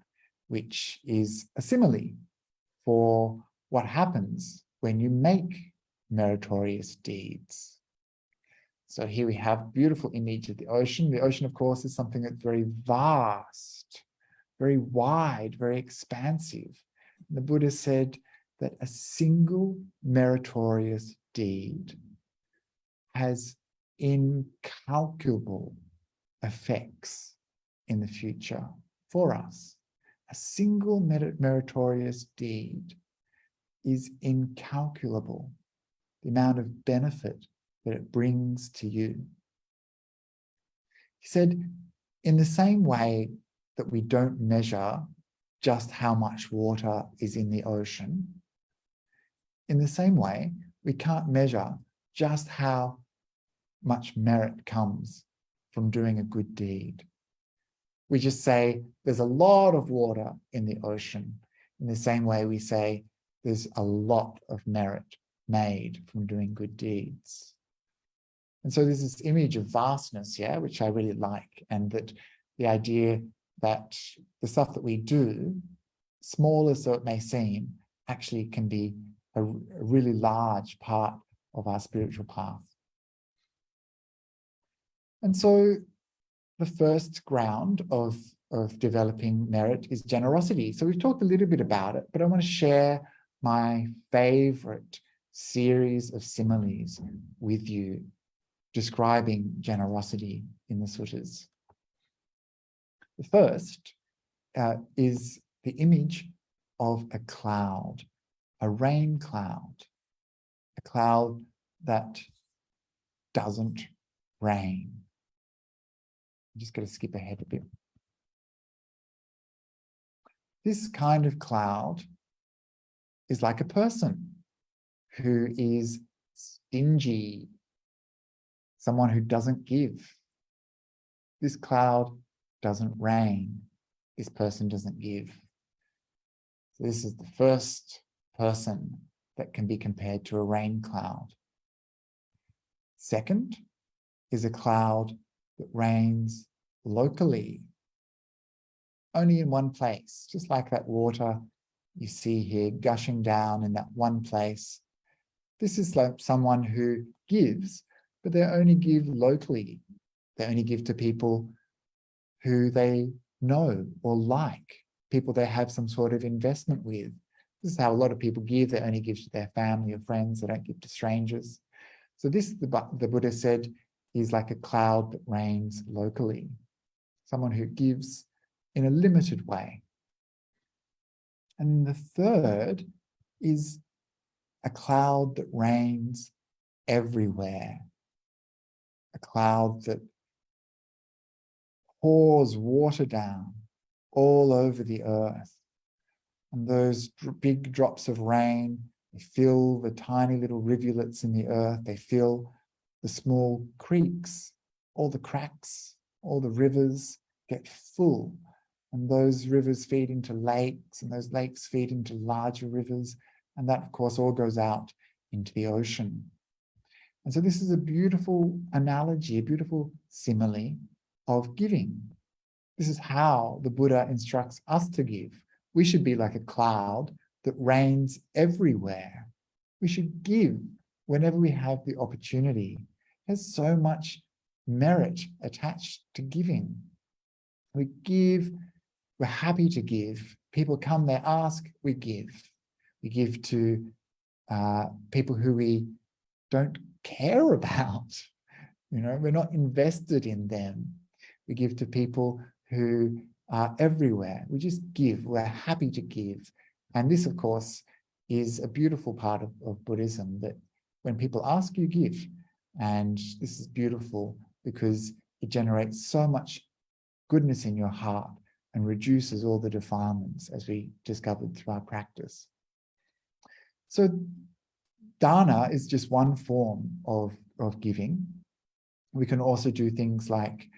B: which is a simile for what happens when you make meritorious deeds. So here we have a beautiful image of the ocean. The ocean, of course, is something that's very vast, very wide, very expansive. And the Buddha said that a single meritorious deed has incalculable effects in the future for us. A single meritorious deed is incalculable, the amount of benefit that it brings to you. He said, in the same way that we don't measure just how much water is in the ocean, in the same way, we can't measure just how much merit comes from doing a good deed. We just say there's a lot of water in the ocean. In the same way, we say there's a lot of merit made from doing good deeds. And so there's this image of vastness, yeah, which I really like, and that the idea that the stuff that we do, small as though it may seem, actually can be a really large part of our spiritual path. And so the first ground of developing merit is generosity. So we've talked a little bit about it, but I want to share my favorite series of similes with you describing generosity in the suttas. The first is the image of a cloud, a rain cloud, a cloud that doesn't rain. I'm just going to skip ahead a bit. This kind of cloud is like a person who is stingy, someone who doesn't give. This cloud doesn't rain. This person doesn't give. So this is the first person that can be compared to a rain cloud. Second is a cloud that rains locally, only in one place, just like that water you see here gushing down in that one place. This is like someone who gives, but they only give locally. They only give to people who they know or like, people they have some sort of investment with. This is how a lot of people give. They only give to their family or friends. They don't give to strangers. So this, the Buddha said, is like a cloud that rains locally. Someone who gives in a limited way. And the third is a cloud that rains everywhere. A cloud that pours water down all over the earth. And those big drops of rain, they fill the tiny little rivulets in the earth. They fill the small creeks, all the cracks, all the rivers get full. And those rivers feed into lakes, and those lakes feed into larger rivers. And that, of course, all goes out into the ocean. And so this is a beautiful analogy, a beautiful simile of giving. This is how the Buddha instructs us to give. We should be like a cloud that rains everywhere. We should give whenever we have the opportunity. There's so much merit attached to giving. We give, we're happy to give. People come, they ask, we give. We give to people who we don't care about. You know, we're not invested in them. We give to people who are everywhere. We just give. We're happy to give. And this, of course, is a beautiful part of Buddhism, that when people ask, you give. And this is beautiful because it generates so much goodness in your heart and reduces all the defilements, as we discovered through our practice. So dana is just one form of giving. We can also do things like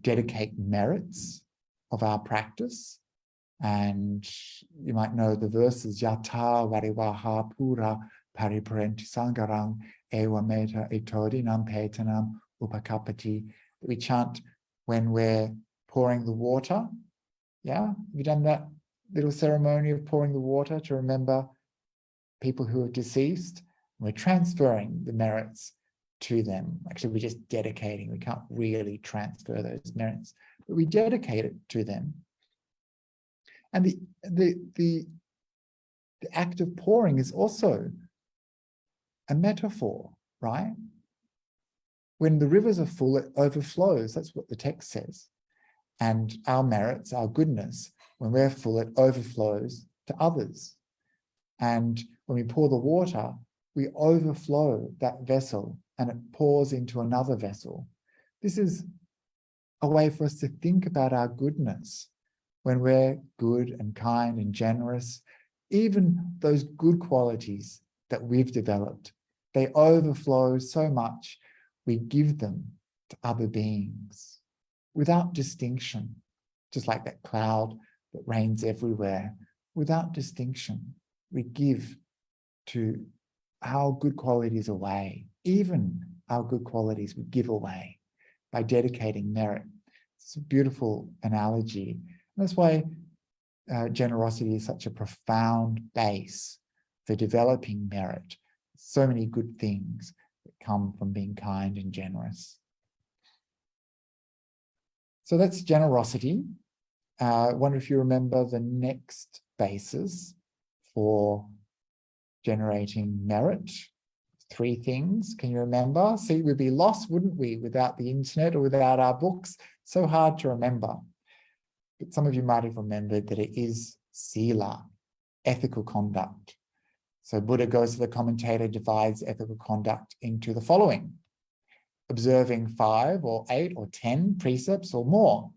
B: dedicate merits of our practice. And you might know the verses, yata varivaha pura pariparenti sangarang ewa meta etodinam petanam upakapati, that we chant when we're pouring the water. Yeah, have you done that little ceremony of pouring the water to remember people who are deceased? We're transferring the merits to them. Actually, we're just dedicating. We can't really transfer those merits, but we dedicate it to them. And the act of pouring is also a metaphor, right? When the rivers are full, it overflows. That's what the text says. And our merits, our goodness, when we're full, it overflows to others. And when we pour the water, we overflow that vessel and it pours into another vessel. This is a way for us to think about our goodness. When we're good and kind and generous, even those good qualities that we've developed, they overflow so much, we give them to other beings without distinction, just like that cloud that rains everywhere. Without distinction, we give to our good qualities away. Even our good qualities we give away by dedicating merit. It's a beautiful analogy. That's why generosity is such a profound base for developing merit. So many good things that come from being kind and generous. So that's generosity. I wonder if you remember the next basis for generating merit. 3 things. Can you remember? See, we'd be lost, wouldn't we, without the internet or without our books? So hard to remember. But some of you might have remembered that it is sila, ethical conduct. So Buddha goes to the commentator, divides ethical conduct into the following: observing 5 or 8 or 10 precepts or more.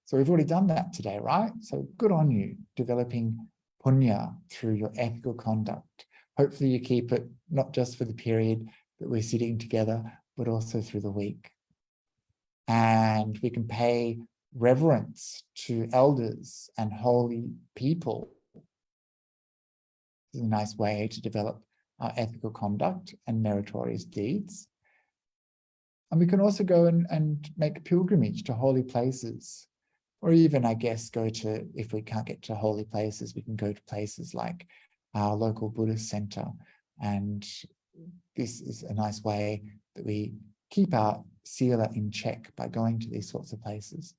B: So we've already done that today, right? So good on you, developing punya through your ethical conduct. Hopefully you keep it not just for the period that we're sitting together, but also through the week. And we can pay reverence to elders and holy people. This is a nice way to develop our ethical conduct and meritorious deeds. And we can also go and make a pilgrimage to holy places, or even, I guess, go to, if we can't get to holy places, we can go to places like our local Buddhist center. And this is a nice way that we keep our sila in check by going to these sorts of places.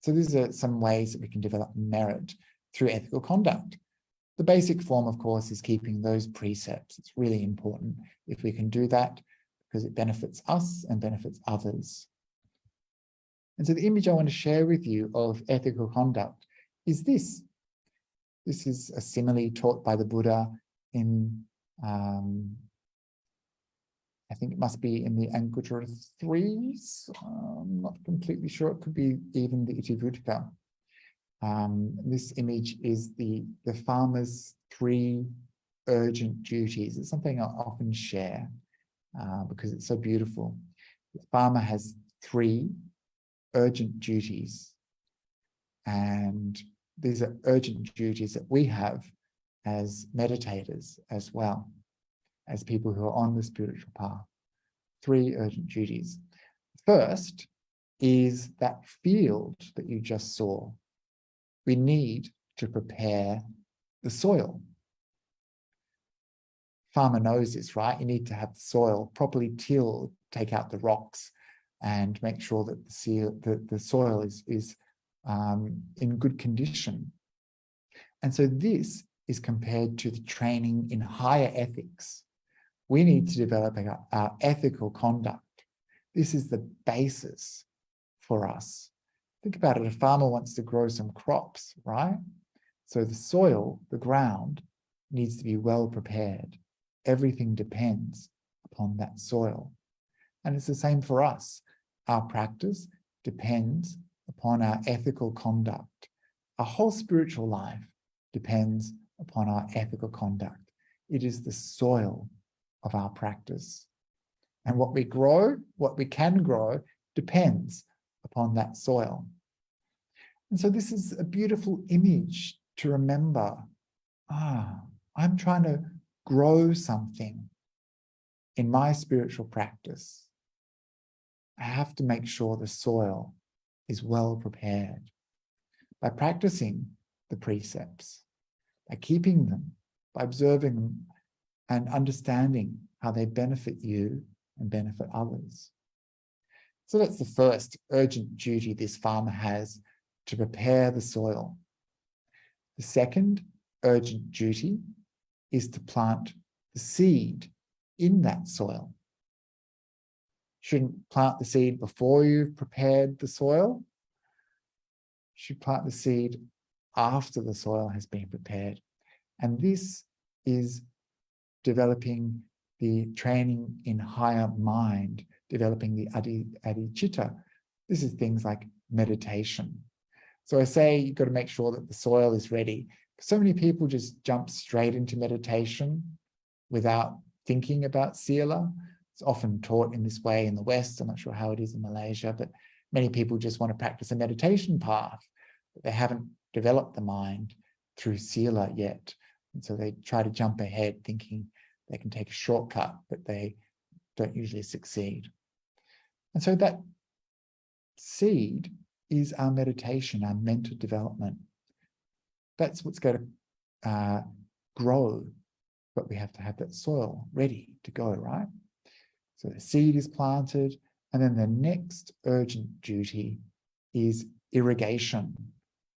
B: So these are some ways that we can develop merit through ethical conduct. The basic form, of course, is keeping those precepts. It's really important if we can do that, because it benefits us and benefits others. And so the image I want to share with you of ethical conduct is this. This is a simile taught by the Buddha in, I think it must be in the Anguttara 3s. I'm not completely sure. It could be even the Itivuttaka. This image is the farmer's 3 urgent duties. It's something I often share because it's so beautiful. The farmer has 3 urgent duties, and these are urgent duties that we have as meditators as well, as people who are on the spiritual path. 3 urgent duties. First is that field that you just saw. We need to prepare the soil. Farmer knows this, right? You need to have the soil properly tilled, take out the rocks, and make sure that the soil is in good condition. And so this is compared to the training in higher ethics. We need to develop our ethical conduct. This is the basis for us. Think about it, a farmer wants to grow some crops, right? So the soil, the ground, needs to be well prepared. Everything depends upon that soil. And it's the same for us. Our practice depends upon our ethical conduct. Our whole spiritual life depends upon our ethical conduct. It is the soil of our practice. And what we grow, what we can grow, depends upon that soil. And so this is a beautiful image to remember. I'm trying to grow something in my spiritual practice. I have to make sure the soil is well prepared. By practicing the precepts, by keeping them, by observing them, and understanding how they benefit you and benefit others. So that's the first urgent duty this farmer has, to prepare the soil. The second urgent duty is to plant the seed in that soil. Shouldn't plant the seed before you've prepared the soil. You should plant the seed after the soil has been prepared. And this is developing the training in higher mind, developing the adhicitta. This is things like meditation. So I say you've got to make sure that the soil is ready. So many people just jump straight into meditation without thinking about sila. It's often taught in this way in the West. I'm not sure how it is in Malaysia, but many people just want to practice a meditation path, but they haven't developed the mind through sila yet. And so they try to jump ahead thinking they can take a shortcut, but they don't usually succeed. And so that seed is our meditation, our mental development. That's what's going to grow, but we have to have that soil ready to go, right? So the seed is planted, and then the next urgent duty is irrigation,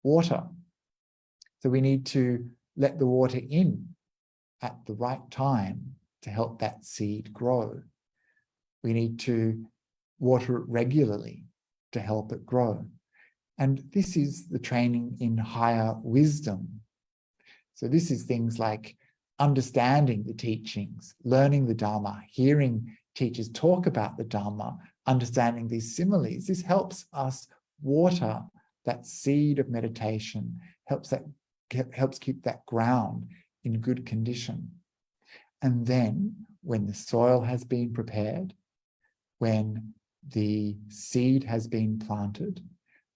B: water. So we need to let the water in at the right time to help that seed grow. We need to water it regularly to help it grow. And this is the training in higher wisdom. So this is things like understanding the teachings, learning the Dhamma, hearing teachers talk about the Dhamma, understanding these similes. This helps us water that seed of meditation, helps keep that ground in good condition. And then when the soil has been prepared, when the seed has been planted,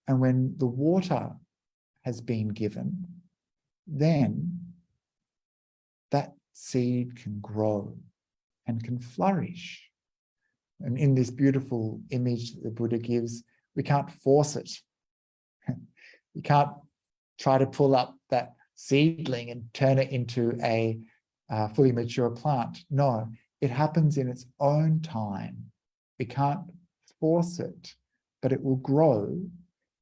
B: and when the water has been given, then that seed can grow and can flourish. And in this beautiful image that the Buddha gives, we can't force it. You can't try to pull up that seedling and turn it into a fully mature plant. No, it happens in its own time. We can't force it, but it will grow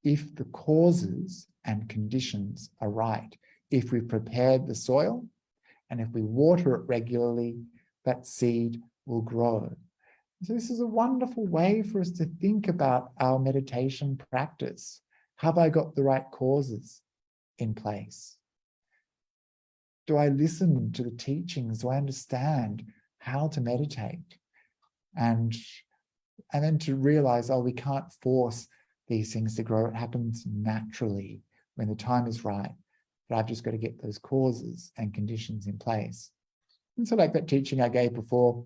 B: if the causes and conditions are right. If we've prepared the soil and if we water it regularly, that seed will grow. So this is a wonderful way for us to think about our meditation practice. Have I got the right causes in place? Do I listen to the teachings? Do I understand how to meditate? And then to realize, we can't force these things to grow. It happens naturally when the time is right. But I've just got to get those causes and conditions in place. And so like that teaching I gave before,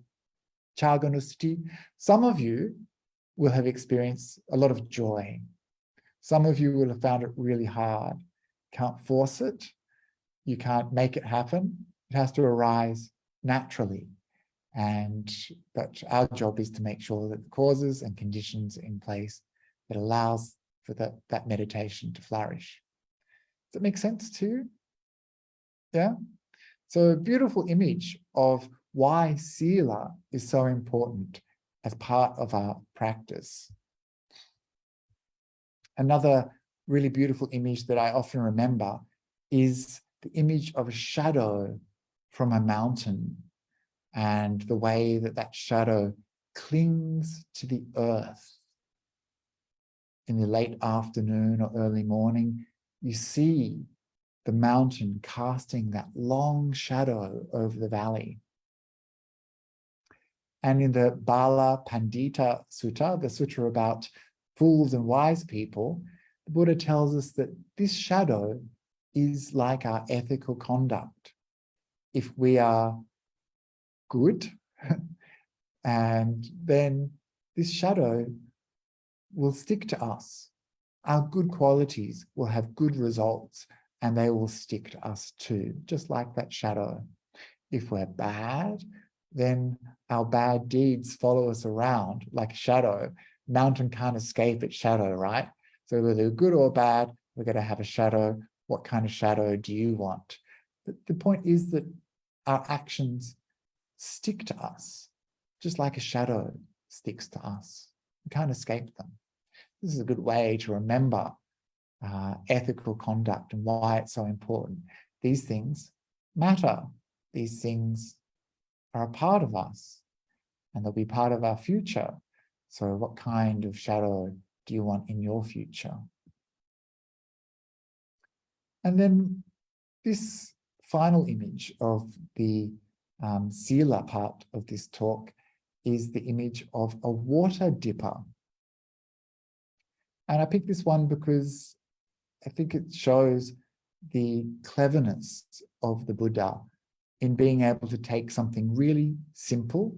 B: Chaganusati, some of you will have experienced a lot of joy. Some of you will have found it really hard. Can't force it. You can't make it happen. It has to arise naturally. But our job is to make sure that the causes and conditions are in place that allows for that meditation to flourish. Does that make sense to you? Yeah? So a beautiful image of why sila is so important as part of our practice. Another really beautiful image that I often remember is the image of a shadow from a mountain and the way that shadow clings to the earth. in the late afternoon or early morning, you see the mountain casting that long shadow over the valley. And in the Bala Pandita Sutta, the sutta about fools and wise people, the Buddha tells us that this shadow is like our ethical conduct. If we are good, and then this shadow will stick to us. Our good qualities will have good results, and they will stick to us too, just like that shadow. If we're bad, then our bad deeds follow us around like a shadow. Mountain can't escape its shadow, right? So whether good or bad, we're going to have a shadow. What kind of shadow do you want? But the point is that our actions stick to us, just like a shadow sticks to us. We can't escape them. This is a good way to remember ethical conduct and why it's so important. These things matter. These things are a part of us, and they'll be part of our future. So what kind of shadow do you want in your future? And then this final image of the Sila part of this talk is the image of a water dipper. And I picked this one because I think it shows the cleverness of the Buddha in being able to take something really simple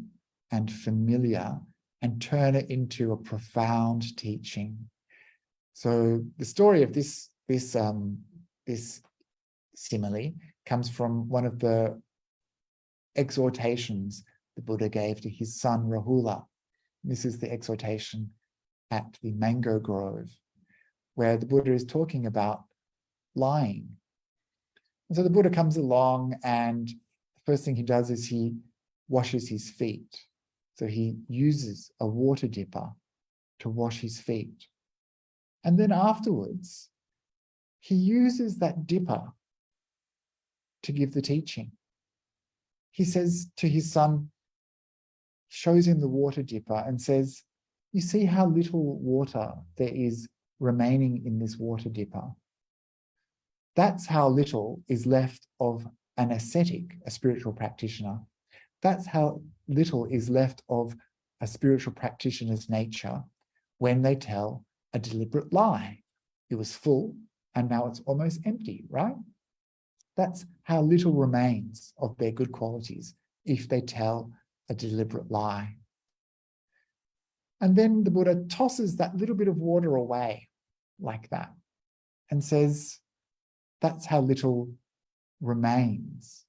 B: and familiar and turn it into a profound teaching. So the story of this simile comes from one of the exhortations the Buddha gave to his son Rahula. This is the exhortation at the mango grove, where the Buddha is talking about lying. And so the Buddha comes along, and the first thing he does is he washes his feet. So he uses a water dipper to wash his feet. And then afterwards, he uses that dipper to give the teaching. He says to his son, shows him the water dipper and says, you see how little water there is remaining in this water dipper? That's how little is left of an ascetic, a spiritual practitioner. That's how little is left of a spiritual practitioner's nature when they tell a deliberate lie. It was full and now it's almost empty, right? That's how little remains of their good qualities if they tell a deliberate lie. And then the Buddha tosses that little bit of water away like that and says, that's how little remains.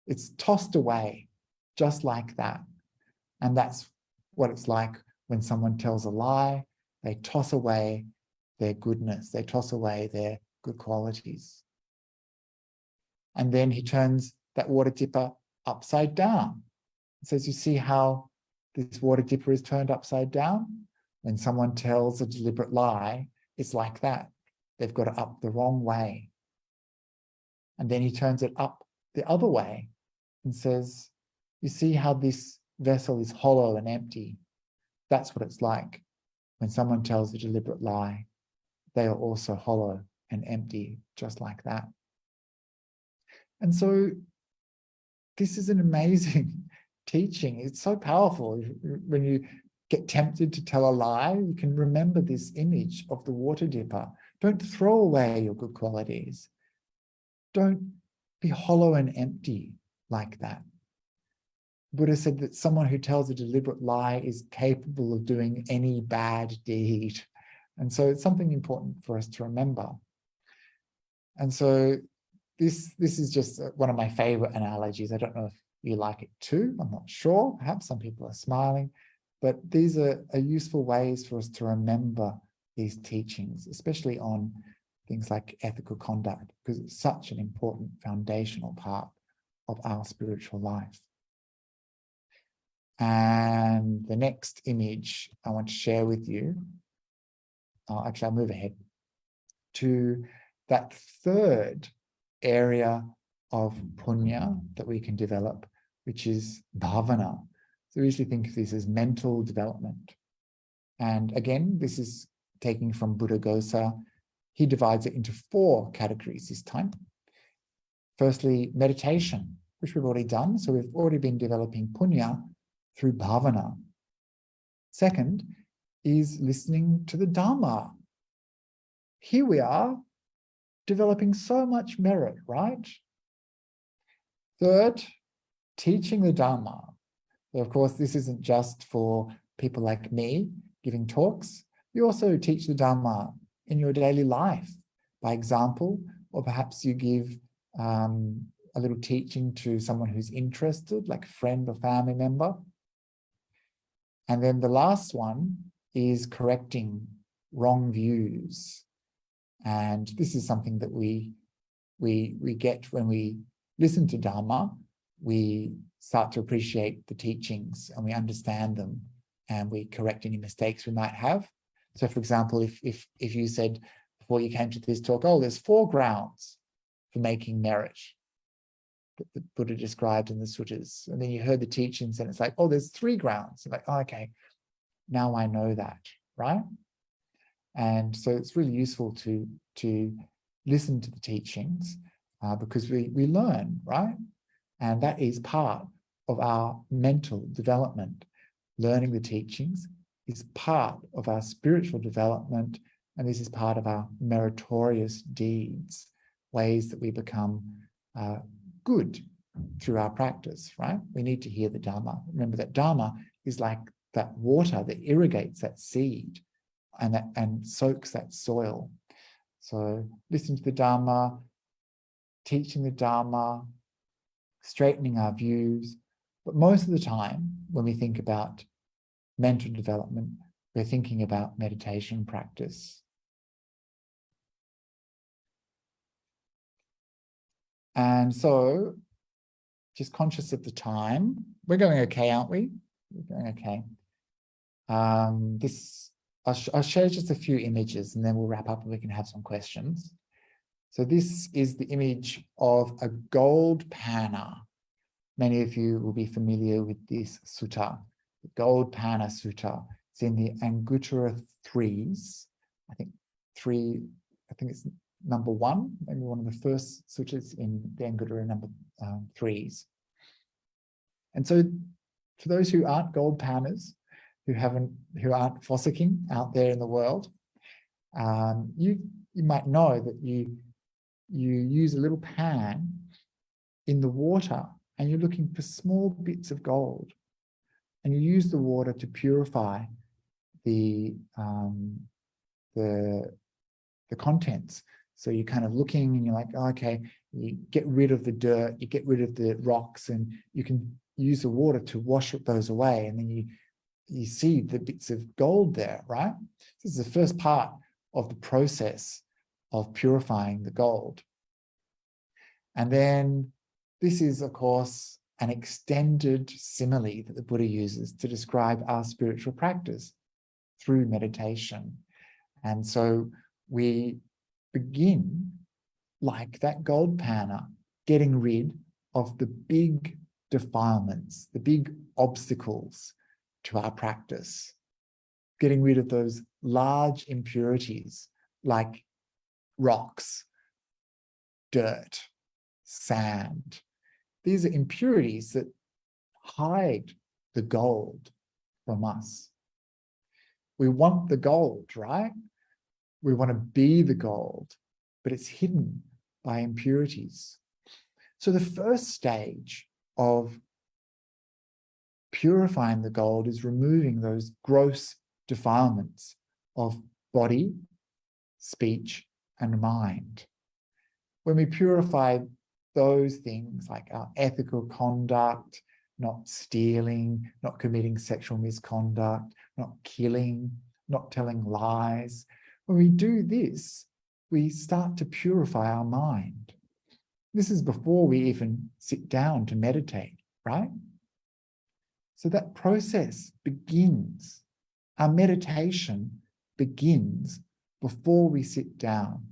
B: It's tossed away just like that. And that's what it's like when someone tells a lie. They toss away their goodness. They toss away their good qualities. And then he turns that water dipper upside down. He says, you see how this water dipper is turned upside down? When someone tells a deliberate lie, it's like that. They've got it up the wrong way. And then he turns it up the other way and says, you see how this vessel is hollow and empty? That's what it's like when someone tells a deliberate lie. They are also hollow and empty, just like that. And so this is an amazing teaching. It's so powerful. When you get tempted to tell a lie, you can remember this image of the water dipper. Don't throw away your good qualities. Don't be hollow and empty like that. Buddha said that someone who tells a deliberate lie is capable of doing any bad deed. And so it's something important for us to remember. And so this is just one of my favorite analogies. I don't know if you like it too. I'm not sure. Perhaps some people are smiling. But these are useful ways for us to remember these teachings, especially on things like ethical conduct, because it's such an important foundational part of our spiritual life. And the next image I want to share with you, actually I'll move ahead to that third area of punya that we can develop, which is bhavana. So we usually think of this as mental development. And again, this is taking from Buddhaghosa. He divides it into 4 categories this time. Firstly, meditation, which we've already done. So we've already been developing punya through bhavana. Second is listening to the Dhamma. Here we are developing so much merit, right? Third, teaching the Dhamma. So of course, this isn't just for people like me giving talks. You also teach the Dhamma in your daily life by example, or perhaps you give a little teaching to someone who's interested, like a friend or family member. And then the last one is correcting wrong views. And this is something that we get when we listen to Dhamma. We start to appreciate the teachings and we understand them, and we correct any mistakes we might have. So for example, if you said before you came to this talk, oh, there's 4 grounds for making merit that the Buddha described in the suttas, and then you heard the teachings and it's like, oh, there's 3 grounds. You're like, oh, okay, now I know that, right? And so it's really useful to listen to the teachings because we learn, right? And that is part of our mental development. Learning the teachings is part of our spiritual development, and this is part of our meritorious deeds, ways that we become good through our practice, right? We need to hear the Dhamma. Remember that Dhamma is like that water that irrigates that seed and soaks that soil. So listening to the Dhamma, teaching the Dhamma, straightening our views. But most of the time, when we think about mental development, we're thinking about meditation practice. And so, just conscious of the time, we're going okay, aren't we? We're going okay. I'll share just a few images and then we'll wrap up and we can have some questions. So this is the image of a gold panna. Many of you will be familiar with this sutta, the Gold Panna Sutta. It's in the Anguttara Threes. I think it's number 1, maybe one of the first suttas in the Anguttara number Threes. And so for those who aren't gold pannas, who aren't fossicking out there in the world, you might know that you use a little pan in the water and you're looking for small bits of gold, and you use the water to purify the contents. So you're kind of looking and you're like, oh, okay, you get rid of the dirt, you get rid of the rocks, and you can use the water to wash those away, and then you see the bits of gold there, right? This is the first part of the process of purifying the gold. And then this is, of course, an extended simile that the Buddha uses to describe our spiritual practice through meditation. And so we begin like that gold panna, getting rid of the big defilements, the big obstacles to our practice, getting rid of those large impurities like rocks, dirt, sand. These are impurities that hide the gold from us. We want the gold, right? We want to be the gold, but it's hidden by impurities. So the first stage of purifying the gold is removing those gross defilements of body, speech, and mind. When we purify those things like our ethical conduct, not stealing, not committing sexual misconduct, not killing, not telling lies, when we do this, we start to purify our mind. This is before we even sit down to meditate, right? So that process begins. Our meditation begins before we sit down.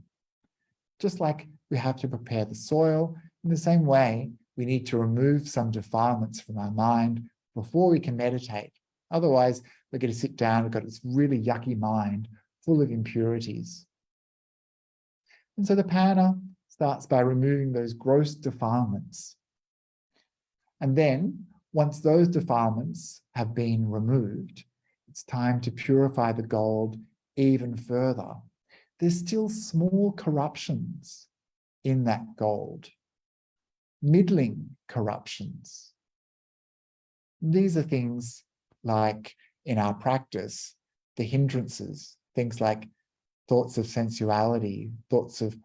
B: Just like we have to prepare the soil, in the same way, we need to remove some defilements from our mind before we can meditate. Otherwise, we're going to sit down, we've got this really yucky mind full of impurities. And so the Dhamma starts by removing those gross defilements. And then, once those defilements have been removed, it's time to purify the gold even further. There's still small corruptions in that gold, middling corruptions. These are things like, in our practice, the hindrances, things like thoughts of sensuality, thoughts of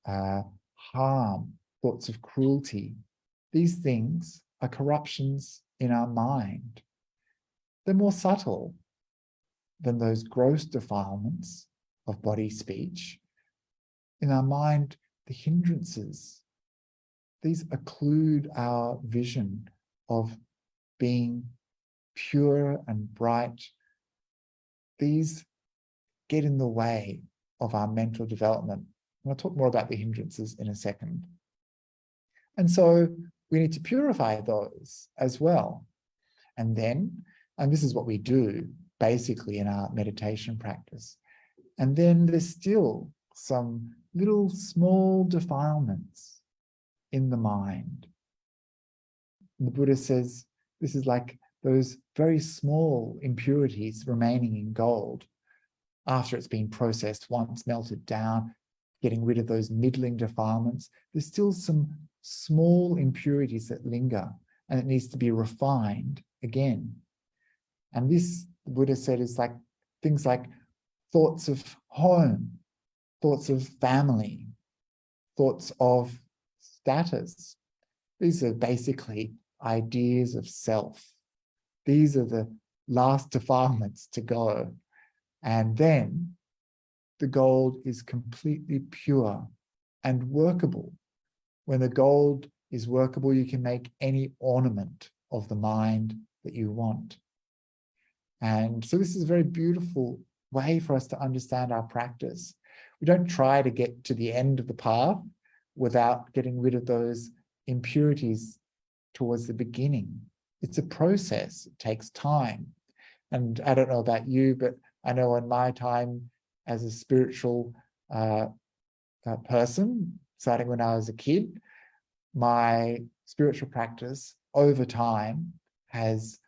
B: harm, thoughts of cruelty. These things are corruptions in our mind. They're more subtle than those gross defilements of body, speech. In our mind, the hindrances, these occlude our vision of being pure and bright. These get in the way of our mental development. And I'll talk more about the hindrances in a second. And so we need to purify those as well. And then, and this is what we do basically in our meditation practice. And then there's still some little small defilements in the mind. And the Buddha says this is like those very small impurities remaining in gold after it's been processed once, melted down, getting rid of those middling defilements. There's still some small impurities that linger, and it needs to be refined again. And this, the Buddha said, is like things like thoughts of home, thoughts of family, thoughts of status. These are basically ideas of self. These are the last defilements to go. And then the gold is completely pure and workable. When the gold is workable, you can make any ornament of the mind that you want. And so this is a very beautiful way for us to understand our practice. We don't try to get to the end of the path without getting rid of those impurities towards the beginning. It's a process. It takes time. And I don't know about you, but I know in my time as a spiritual person, starting when I was a kid, my spiritual practice over time has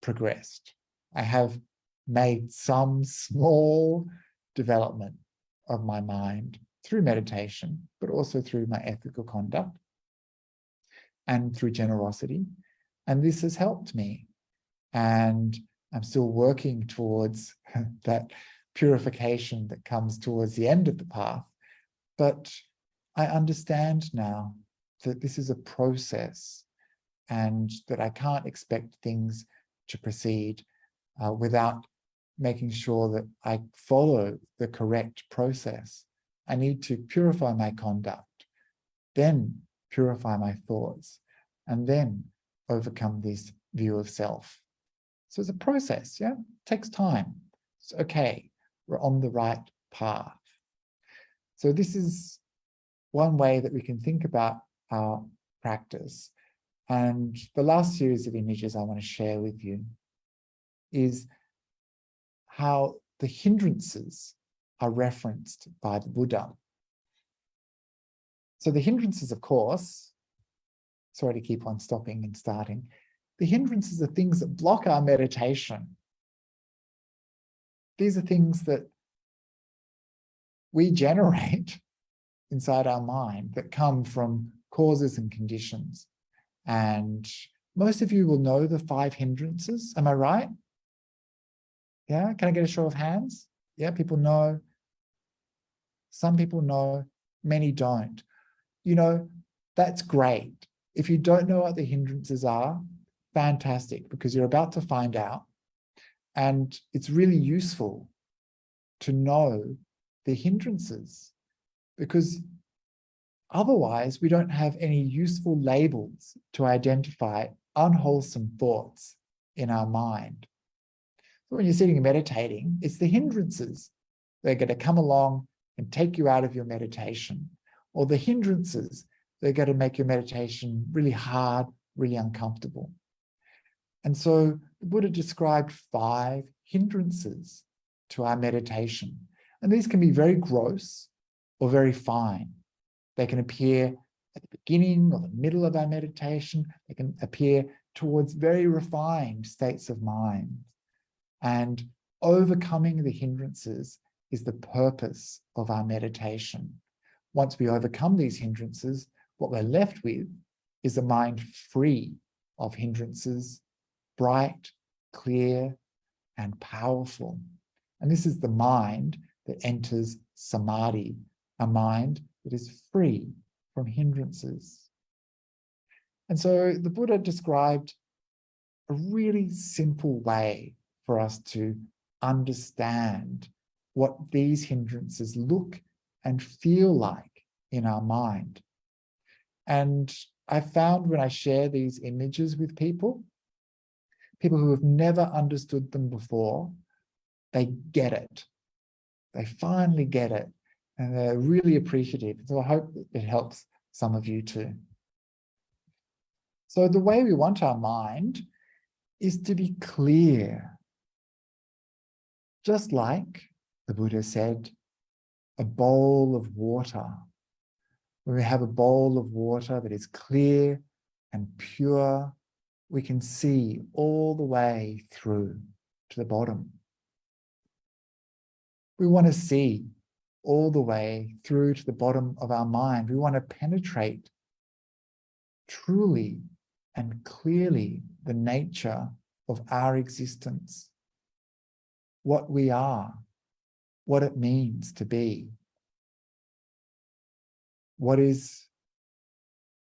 B: progressed. I have made some small development of my mind through meditation, but also through my ethical conduct and through generosity. And this has helped me. And I'm still working towards that purification that comes towards the end of the path. But I understand now that this is a process and that I can't expect things to proceed without making sure that I follow the correct process. I need to purify my conduct, then purify my thoughts, and then overcome this view of self. So it's a process, yeah? It takes time. It's okay, we're on the right path. So this is one way that we can think about our practice. And the last series of images I want to share with you is how the hindrances are referenced by the Buddha. So the hindrances, of course, sorry to keep on stopping and starting, the hindrances are things that block our meditation. These are things that we generate inside our mind that come from causes and conditions. And most of you will know the 5 hindrances, am I right? Yeah, can I get a show of hands? Yeah, people know. Some people know, many don't. You know, that's great. If you don't know what the hindrances are, fantastic, because you're about to find out. And it's really useful to know the hindrances, because otherwise we don't have any useful labels to identify unwholesome thoughts in our mind. So when you're sitting and meditating, it's the hindrances that are going to come along and take you out of your meditation, or the hindrances that are going to make your meditation really hard, really uncomfortable. And so the Buddha described 5 hindrances to our meditation. And these can be very gross or very fine. They can appear at the beginning or the middle of our meditation. They can appear towards very refined states of mind. And overcoming the hindrances is the purpose of our meditation. Once we overcome these hindrances, what we're left with is a mind free of hindrances, bright, clear, and powerful. And this is the mind that enters samadhi, a mind that is free from hindrances. And so the Buddha described a really simple way for us to understand what these hindrances look and feel like in our mind. And I found when I share these images with people who have never understood them before, they get it. They finally get it, and they're really appreciative. So I hope it helps some of you too. So the way we want our mind is to be clear. Just like the Buddha said, a bowl of water. When we have a bowl of water that is clear and pure, we can see all the way through to the bottom. We want to see all the way through to the bottom of our mind. We want to penetrate truly and clearly the nature of our existence, what we are, what it means to be. What is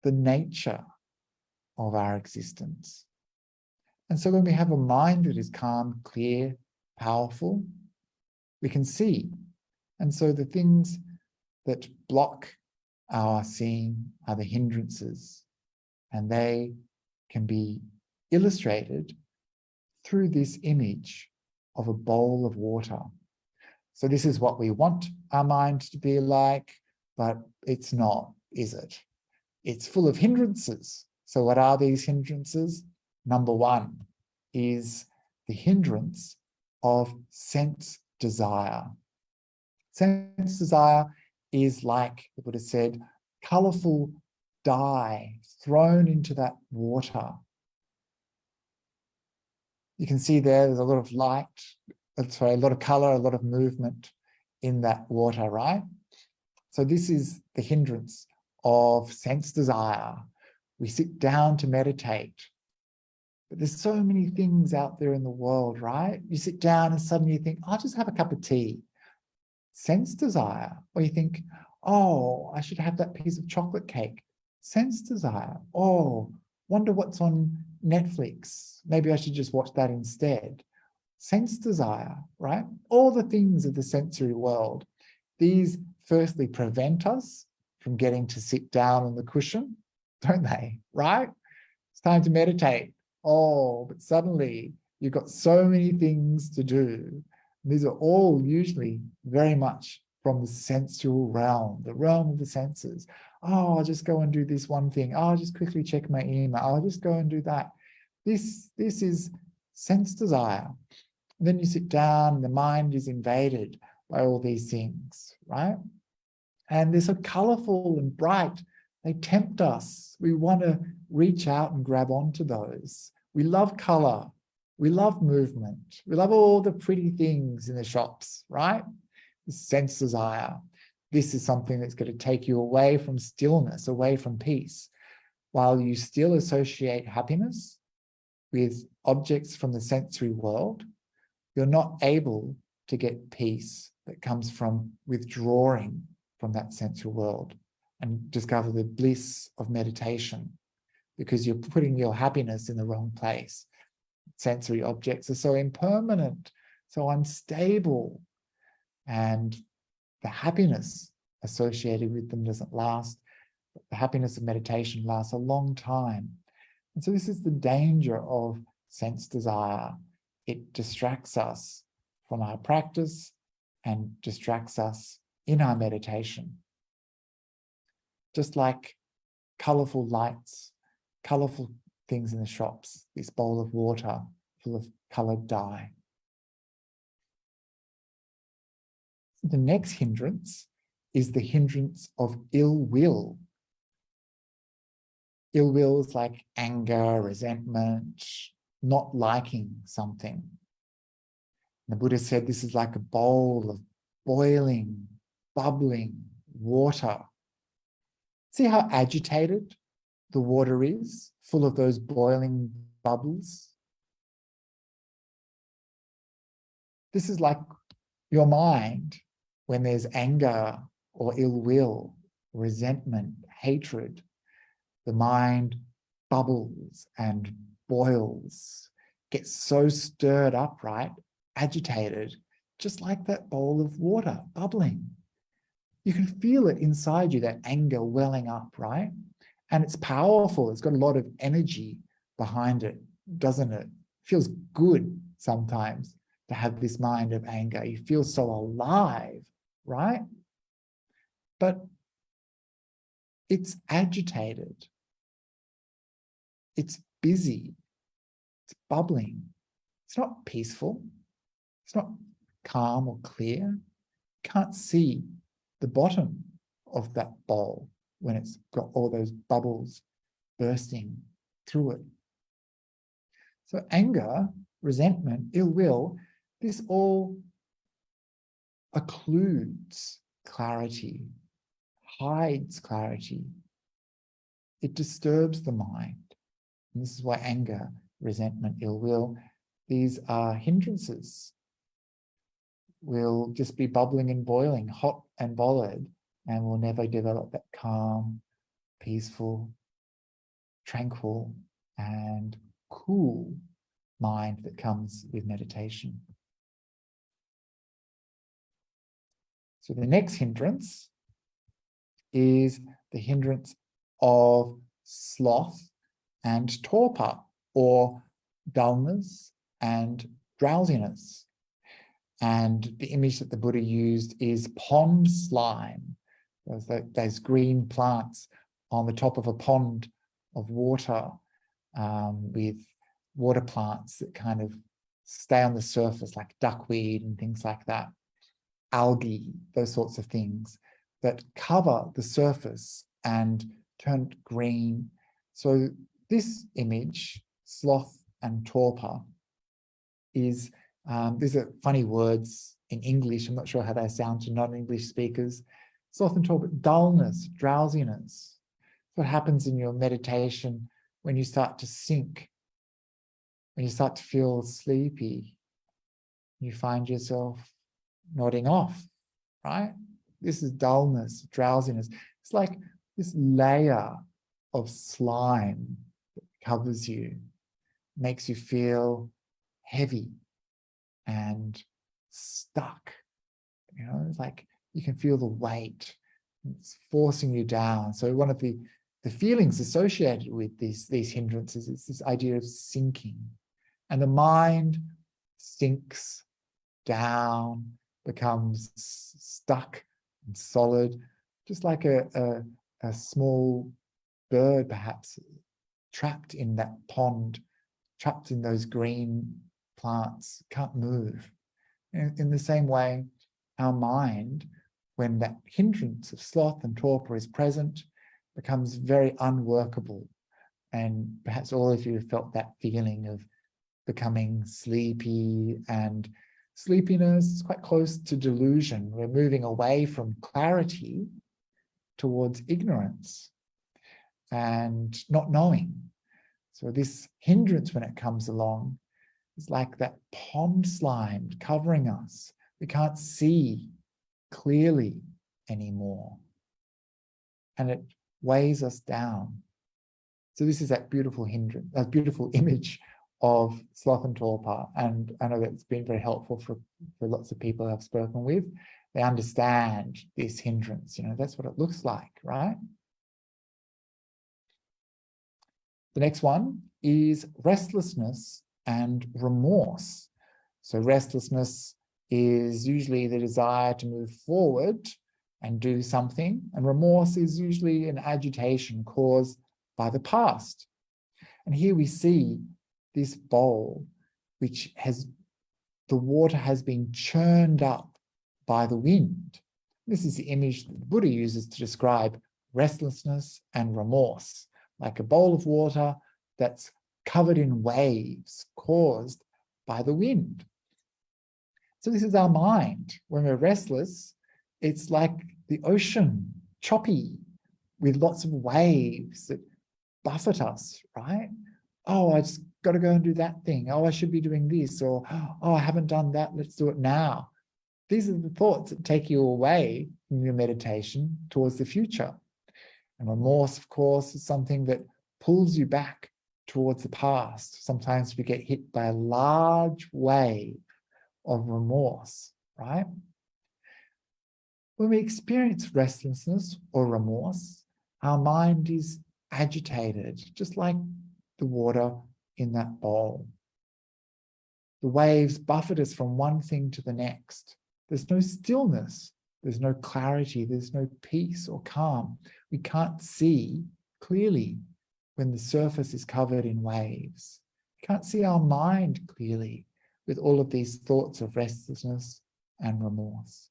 B: the nature of our existence? And so when we have a mind that is calm, clear, powerful, we can see. And so the things that block our seeing are the hindrances, and they can be illustrated through this image of a bowl of water. So this is what we want our mind to be like, but it's not, is it? It's full of hindrances. So what are these hindrances? Number one is the hindrance of sense desire. Sense desire is, like the Buddha said, colorful dye thrown into that water. You can see there's a lot of light, a lot of color, a lot of movement in that water, right? So this is the hindrance of sense desire. We sit down to meditate, but there's so many things out there in the world, right? You sit down and suddenly you think, I'll just have a cup of tea. Sense desire. Or you think, oh, I should have that piece of chocolate cake. Sense desire. Oh, wonder what's on Netflix. Maybe I should just watch that instead. Sense desire, right? All the things of the sensory world. These firstly prevent us from getting to sit down on the cushion, don't they? Right? It's time to meditate. Oh, but suddenly you've got so many things to do. These are all usually very much from the sensual realm, the realm of the senses. Oh, I'll just go and do this one thing. Oh, I'll just quickly check my email. I'll just go and do that. This is sense desire. And then you sit down and the mind is invaded by all these things, right? And they're so colorful and bright. They tempt us. We want to reach out and grab onto those. We love color. We love movement. We love all the pretty things in the shops, right? Sense desire. This is something that's going to take you away from stillness, away from peace. While you still associate happiness with objects from the sensory world, you're not able to get peace that comes from withdrawing from that sensual world and discover the bliss of meditation, because you're putting your happiness in the wrong place. Sensory objects are so impermanent, so unstable, and the happiness associated with them doesn't last. The happiness of meditation lasts a long time. And so this is the danger of sense desire. It distracts us from our practice and distracts us in our meditation. Just like colorful lights, colorful things in the shops, this bowl of water full of colored dye. The next hindrance is the hindrance of ill will. Ill will is like anger, resentment, not liking something. The Buddha said this is like a bowl of boiling, bubbling water. See how agitated the water is, full of those boiling bubbles? This is like your mind when there's anger or ill will, resentment, hatred. The mind bubbles and boils, gets so stirred up, right? Agitated, just like that bowl of water bubbling. You can feel it inside you, that anger welling up, right? And it's powerful. It's got a lot of energy behind it, doesn't it? It feels good sometimes to have this mind of anger. You feel so alive, right? But it's agitated. It's busy. It's bubbling. It's not peaceful. It's not calm or clear. You can't see the bottom of that bowl when it's got all those bubbles bursting through it. So anger, resentment, ill will, this all occludes clarity, hides clarity. It disturbs the mind. And this is why anger, resentment, ill will, these are hindrances. Will just be bubbling and boiling, hot and bothered, and will never develop that calm, peaceful, tranquil, and cool mind that comes with meditation. So the next hindrance is the hindrance of sloth and torpor, or dullness and drowsiness. And the image that the Buddha used is pond slime, those green plants on the top of a pond of water, with water plants that kind of stay on the surface, like duckweed and things like that, algae, those sorts of things that cover the surface and turn green. So this image, sloth and torpor, is these are funny words in English. I'm not sure how they sound to non-English speakers. Sloth and torpor, dullness, drowsiness. What happens in your meditation when you start to sink, when you start to feel sleepy, you find yourself nodding off, right? This is dullness, drowsiness. It's like this layer of slime that covers you, makes you feel heavy and stuck. You know, it's like you can feel the weight. It's forcing you down. So one of the feelings associated with these hindrances is this idea of sinking. And the mind sinks down, becomes stuck and solid, just like a small bird perhaps trapped in that pond, trapped in those green plants, can't move. In the same way, our mind, when that hindrance of sloth and torpor is present, becomes very unworkable. And perhaps all of you have felt that feeling of becoming sleepy, and sleepiness is quite close to delusion. We're moving away from clarity towards ignorance and not knowing. So this hindrance, when it comes along, is like that pond slime covering us. We can't see clearly anymore, and it weighs us down. So this is that beautiful hindrance, that beautiful image of sloth and torpor, and I know that's been very helpful for lots of people I've spoken with. They understand this hindrance. You know, that's what it looks like, right? The next one is restlessness and remorse. So restlessness is usually the desire to move forward and do something, and remorse is usually an agitation caused by the past. And here we see this bowl, which has, the water has been churned up by the wind. This is the image that the Buddha uses to describe restlessness and remorse, like a bowl of water that's covered in waves caused by the wind. So this is our mind. When we're restless, it's like the ocean, choppy, with lots of waves that buffet us, right? Oh, I just got to go and do that thing. Oh, I should be doing this. Or, oh, I haven't done that. Let's do it now. These are the thoughts that take you away from your meditation towards the future. And remorse, of course, is something that pulls you back towards the past. Sometimes we get hit by a large wave of remorse, right? When we experience restlessness or remorse, our mind is agitated, just like the water in that bowl. The waves buffet us from one thing to the next. There's no stillness, there's no clarity, there's no peace or calm. We can't see clearly when the surface is covered in waves. We can't see our mind clearly with all of these thoughts of restlessness and remorse.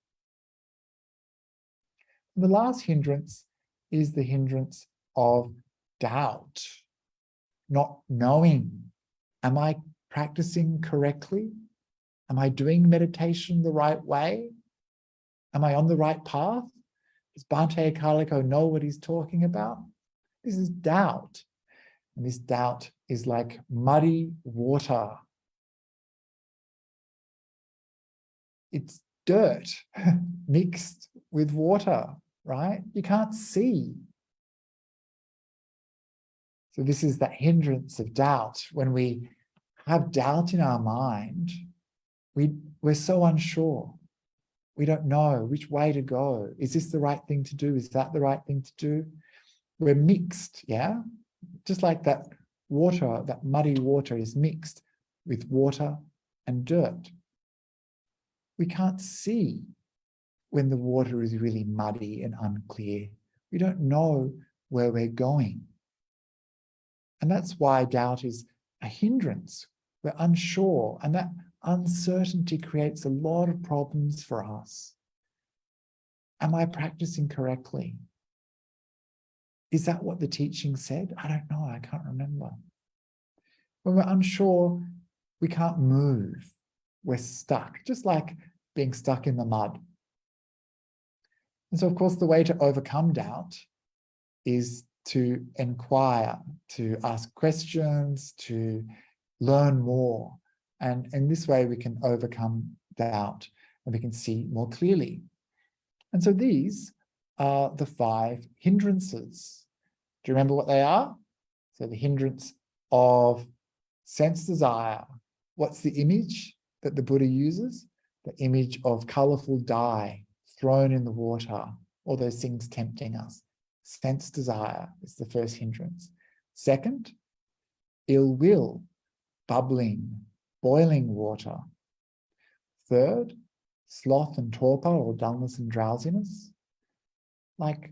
B: And the last hindrance is the hindrance of doubt, not knowing. Am I practicing correctly? Am I doing meditation the right way? Am I on the right path? Does Bhante Akāliko know what he's talking about? This is doubt. And this doubt is like muddy water. It's dirt mixed with water, right? You can't see. So this is that hindrance of doubt. When we have doubt in our mind, we're so unsure. We don't know which way to go. Is this the right thing to do? Is that the right thing to do? We're mixed, yeah? Just like that water, that muddy water is mixed with water and dirt. We can't see when the water is really muddy and unclear. We don't know where we're going. And that's why doubt is a hindrance. We're unsure, and that uncertainty creates a lot of problems for us. Am I practicing correctly? Is that what the teaching said? I don't know, I can't remember. When we're unsure, we can't move. We're stuck, just like being stuck in the mud. And so, of course, the way to overcome doubt is to inquire, to ask questions, to learn more. And in this way, we can overcome doubt and we can see more clearly. And so these are the 5 hindrances. Do you remember what they are? So the hindrance of sense desire. What's the image that the Buddha uses? The image of colorful dye thrown in the water, all those things tempting us. Sense desire is the first hindrance. Second, ill will, bubbling, boiling water. Third, sloth and torpor, or dullness and drowsiness, like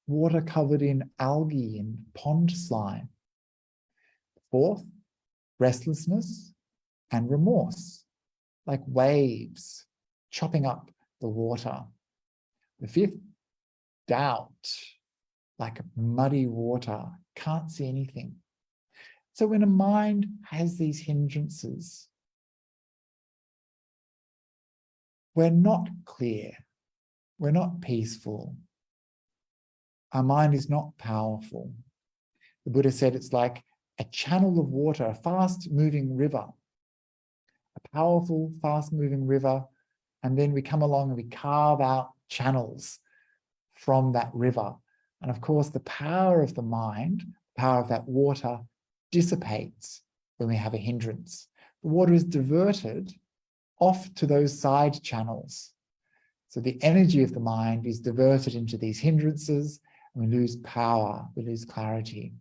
B: water covered in algae and pond slime. Fourth, restlessness and remorse, like waves chopping up the water. The fifth, doubt, like muddy water, can't see anything. So when a mind has these hindrances, we're not clear, we're not peaceful, our mind is not powerful. The Buddha said it's like a channel of water, a fast-moving river, a powerful, fast-moving river, and then we come along and we carve out channels from that river. And of course, the power of the mind, the power of that water, dissipates when we have a hindrance. The water is diverted off to those side channels. So the energy of the mind is diverted into these hindrances, and we lose power, we lose clarity.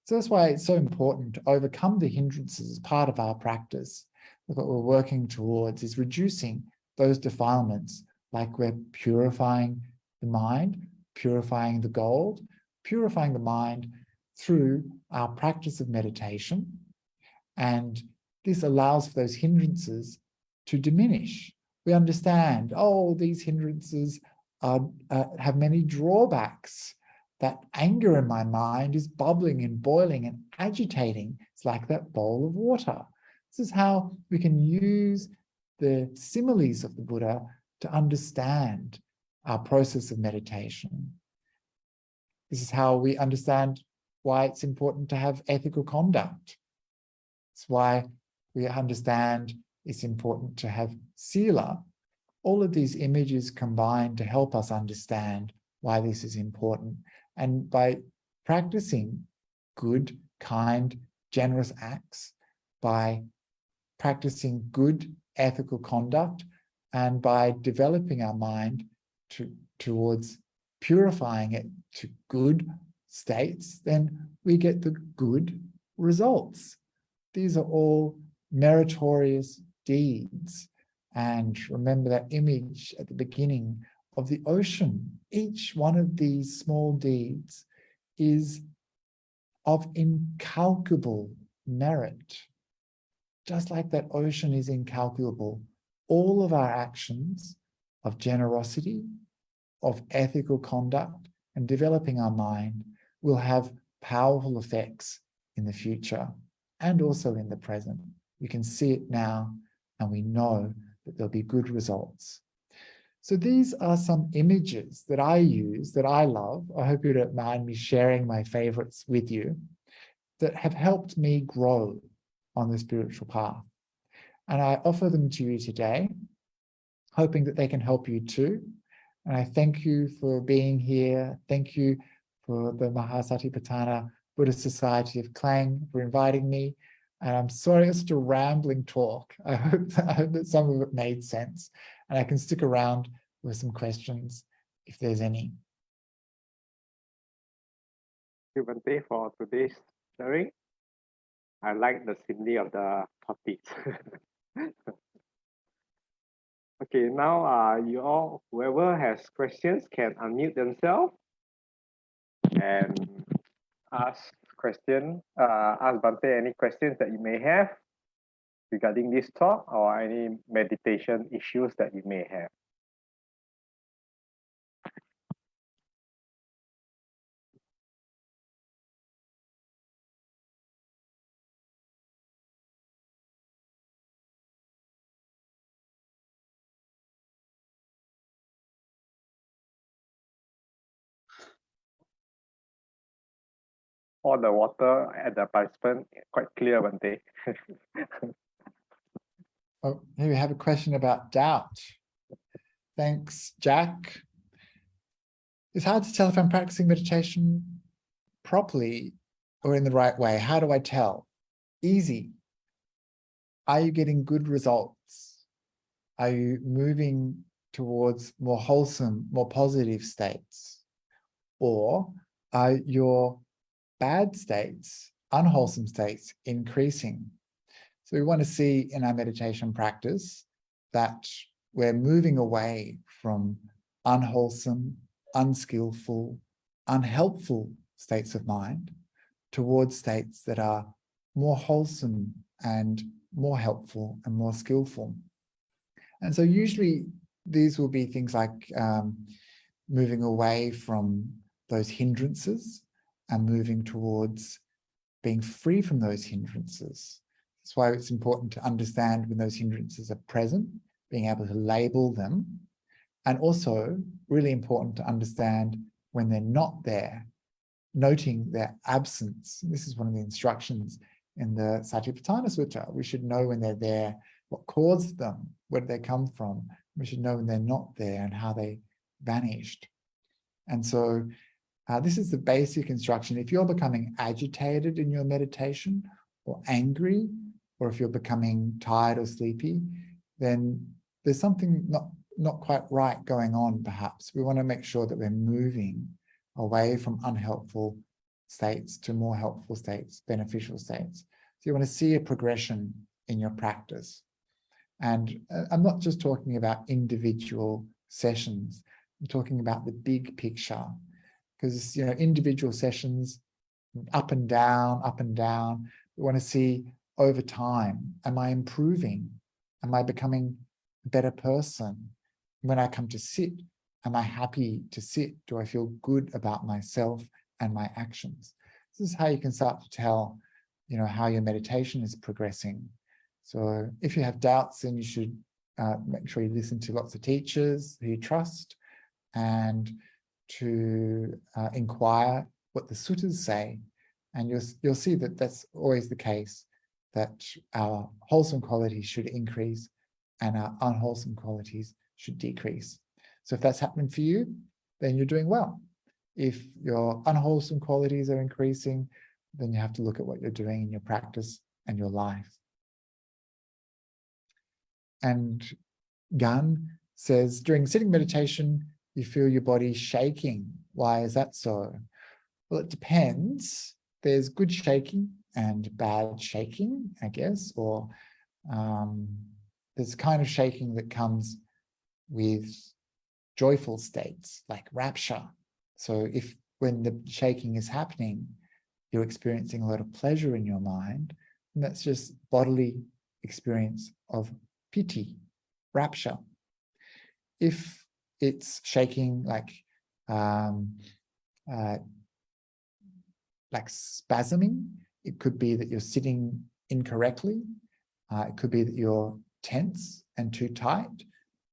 B: So that's why it's so important to overcome the hindrances as part of our practice. What we're working towards is reducing those defilements, like we're purifying the mind, purifying the gold, purifying the mind through our practice of meditation. And this allows for those hindrances to diminish We understand, oh, these hindrances have many drawbacks. That anger in my mind is bubbling and boiling and agitating. It's like that bowl of water. This is how we can use the similes of the Buddha to understand our process of meditation. This is how we understand why it's important to have ethical conduct. It's why we understand it's important to have sila. All of these images combine to help us understand why this is important. And by practicing good, kind, generous acts, by practicing good ethical conduct, and by developing our mind towards purifying it to good states, then we get the good results. These are all meritorious deeds. And remember that image at the beginning of the ocean. Each one of these small deeds is of incalculable merit. Just like that ocean is incalculable, all of our actions of generosity, of ethical conduct, and developing our mind will have powerful effects in the future and also in the present. We can see it now, and we know that there'll be good results. So these are some images that I use, that I love. I hope you don't mind me sharing my favorites with you, that have helped me grow on the spiritual path. And I offer them to you today, hoping that they can help you too. And I thank you for being here. Thank you for the Maha Satipatthana Buddhist Society of Klang for inviting me. And I'm sorry it's such a rambling talk. I hope that some of it made sense. And I can stick around with some questions if there's any.
A: Thank you, Bhante, for today's sharing. I like the simile of the topics. Okay, now you all, whoever has questions can unmute themselves and ask Bhante any questions that you may have regarding this talk or any meditation issues that you may have. All the water at the participant quite clear, Bhante.
B: Oh, here we have a question about doubt. Thanks, Jack. It's hard to tell if I'm practicing meditation properly or in the right way. How do I tell? Easy. Are you getting good results? Are you moving towards more wholesome, more positive states? Or are your bad states, unwholesome states, increasing? So we want to see in our meditation practice that we're moving away from unwholesome, unskillful, unhelpful states of mind towards states that are more wholesome and more helpful and more skillful. And so usually these will be things like moving away from those hindrances and moving towards being free from those hindrances. That's why it's important to understand when those hindrances are present, being able to label them, and also really important to understand when they're not there, noting their absence. This is one of the instructions in the Satipatthana Sutta. We should know when they're there, what caused them, where did they come from. We should know when they're not there and how they vanished. And so this is the basic instruction. If you're becoming agitated in your meditation or angry, or if you're becoming tired or sleepy, then there's something not quite right going on, perhaps. We want to make sure that we're moving away from unhelpful states to more helpful states, beneficial states. So you want to see a progression in your practice. And I'm not just talking about individual sessions. I'm talking about the big picture. Because, you know, individual sessions, up and down, up and down. We want to see over time, am I improving? Am I becoming a better person? When I come to sit, am I happy to sit? Do I feel good about myself and my actions? This is how you can start to tell, how your meditation is progressing. So if you have doubts, then you should make sure you listen to lots of teachers who you trust, and to inquire what the suttas say. And you'll see that that's always the case, that our wholesome qualities should increase and our unwholesome qualities should decrease. So if that's happening for you, then you're doing well. If your unwholesome qualities are increasing, then you have to look at what you're doing in your practice and your life. And Gan says, during sitting meditation, you feel your body shaking. Why is that so? Well, it depends. There's good shaking and bad shaking, I guess, or there's kind of shaking that comes with joyful states like rapture. So if when the shaking is happening, you're experiencing a lot of pleasure in your mind, and that's just bodily experience of piti, rapture. If it's shaking like spasming, it could be that you're sitting incorrectly. It could be that you're tense and too tight,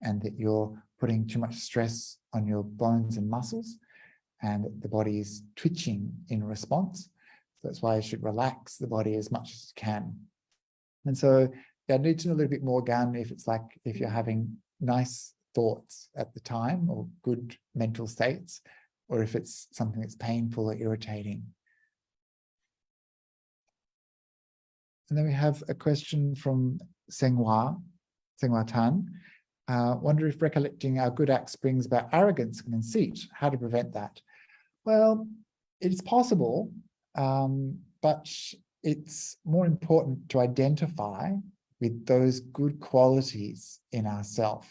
B: and that you're putting too much stress on your bones and muscles, and the body is twitching in response. So that's why you should relax the body as much as you can. And so I need to know a little bit more, Gan, if you're having nice thoughts at the time or good mental states, or if it's something that's painful or irritating. And then we have a question from Senghua Tan. Wonder if recollecting our good acts brings about arrogance and conceit. How to prevent that? Well, it's possible, but it's more important to identify with those good qualities in ourselves.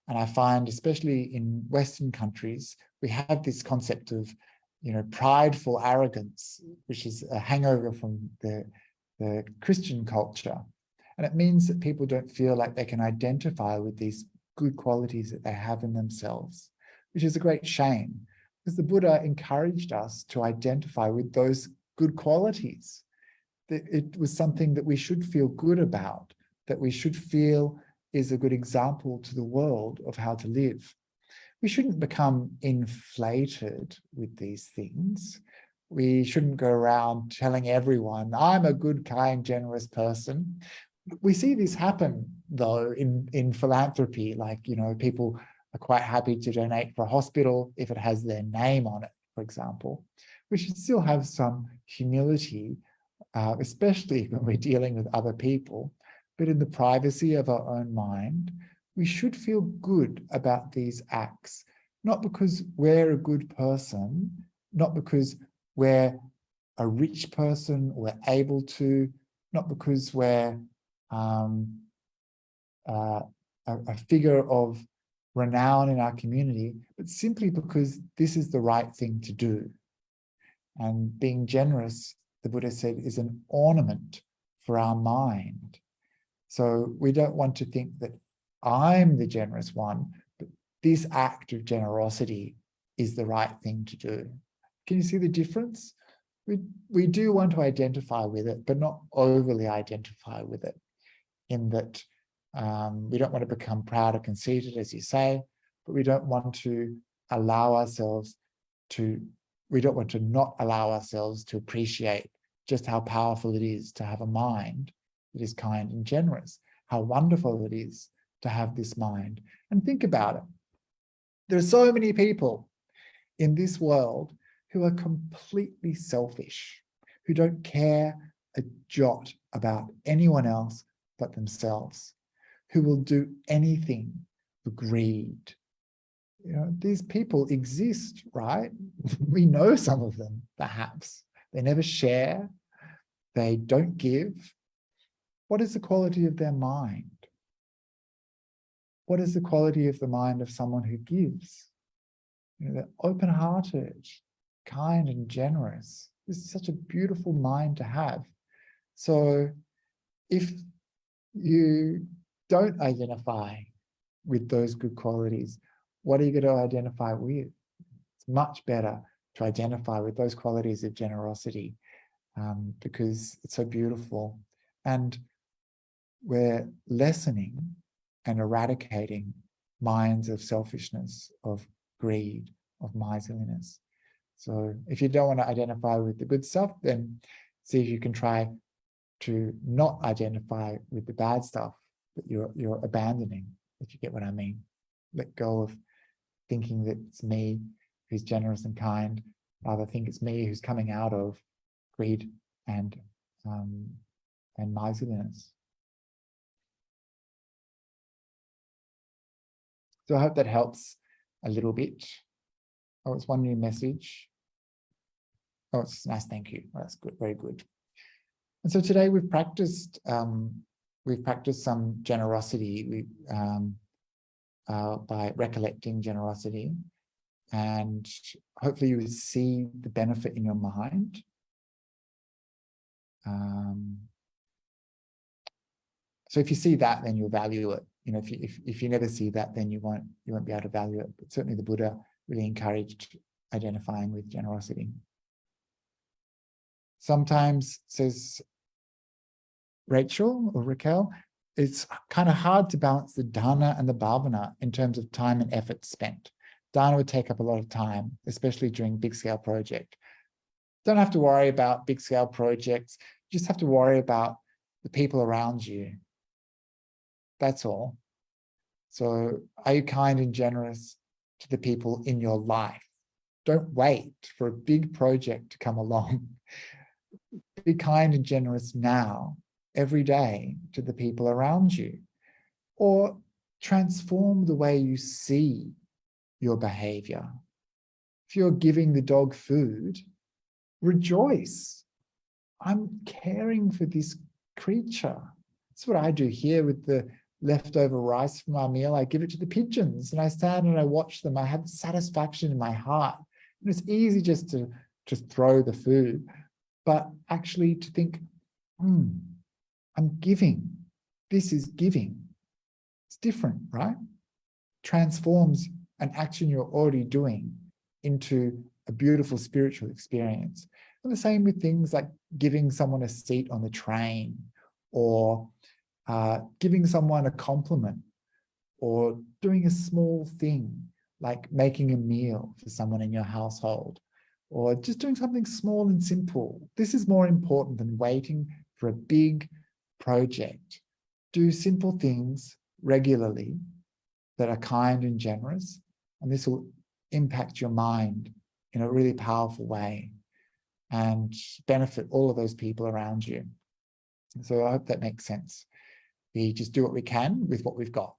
B: And I find, especially in Western countries, we have this concept of, prideful arrogance, which is a hangover from the Christian culture. And it means that people don't feel like they can identify with these good qualities that they have in themselves, which is a great shame, because the Buddha encouraged us to identify with those good qualities. That it was something that we should feel good about, that we should feel is a good example to the world of how to live. We shouldn't become inflated with these things. We shouldn't go around telling everyone, I'm a good, kind, generous person. We see this happen, though, in philanthropy. Like, people are quite happy to donate for a hospital if it has their name on it, for example. We should still have some humility, especially when we're dealing with other people. But in the privacy of our own mind, we should feel good about these acts, not because we're a good person, not because we're a rich person, we're able to, not because we're a figure of renown in our community, but simply because this is the right thing to do. And being generous, the Buddha said, is an ornament for our mind. So we don't want to think that I'm the generous one, but this act of generosity is the right thing to do. Can you see the difference? We do want to identify with it, but not overly identify with it, in that we don't want to become proud or conceited, as you say, but we don't want to allow ourselves to, we don't want to not allow ourselves to appreciate just how powerful it is to have a mind that is kind and generous, how wonderful it is to have this mind. And think about it. There are so many people in this world who are completely selfish, who don't care a jot about anyone else but themselves, who will do anything for greed. These people exist, right? We know some of them, perhaps. They never share. They don't give. What is the quality of their mind? What is the quality of the mind of someone who gives? They're open-hearted, kind and generous. This is such a beautiful mind to have. So if you don't identify with those good qualities. What are you going to identify with? It's much better to identify with those qualities of generosity, because it's so beautiful. And we're lessening and eradicating minds of selfishness, of greed, of miserliness. So if you don't want to identify with the good stuff, then see if you can try to not identify with the bad stuff that you're abandoning, if you get what I mean. Let go of thinking that it's me who's generous and kind, rather think it's me who's coming out of greed and miserliness. So I hope that helps a little bit. Oh, it's one new message. Oh, it's nice, thank you. Well, that's good, very good. And so today we've practiced some generosity by recollecting generosity, and hopefully you will see the benefit in your mind. So if you see that, then you'll value it. You know, if you never see that, then you won't be able to value it. But certainly the Buddha really encouraged identifying with generosity. Sometimes, says Rachel or Raquel, it's kind of hard to balance the dana and the bhavana in terms of time and effort spent. Dana would take up a lot of time, especially during big scale project. Don't have to worry about big scale projects. You just have to worry about the people around you. That's all. So are you kind and generous to the people in your life? Don't wait for a big project to come along. Be kind and generous now, every day, to the people around you. Or transform the way you see your behavior. If you're giving the dog food, rejoice. I'm caring for this creature. That's what I do here with the leftover rice from our meal. I give it to the pigeons and I stand and I watch them. I have satisfaction in my heart. And it's easy just to throw the food, but actually to think, I'm giving. This is giving. It's different, right? Transforms an action you're already doing into a beautiful spiritual experience. And the same with things like giving someone a seat on the train, or giving someone a compliment, or doing a small thing like making a meal for someone in your household, or just doing something small and simple. This is more important than waiting for a big project. Do simple things regularly that are kind and generous, and this will impact your mind in a really powerful way and benefit all of those people around you. So I hope that makes sense. We just do what we can with what we've got.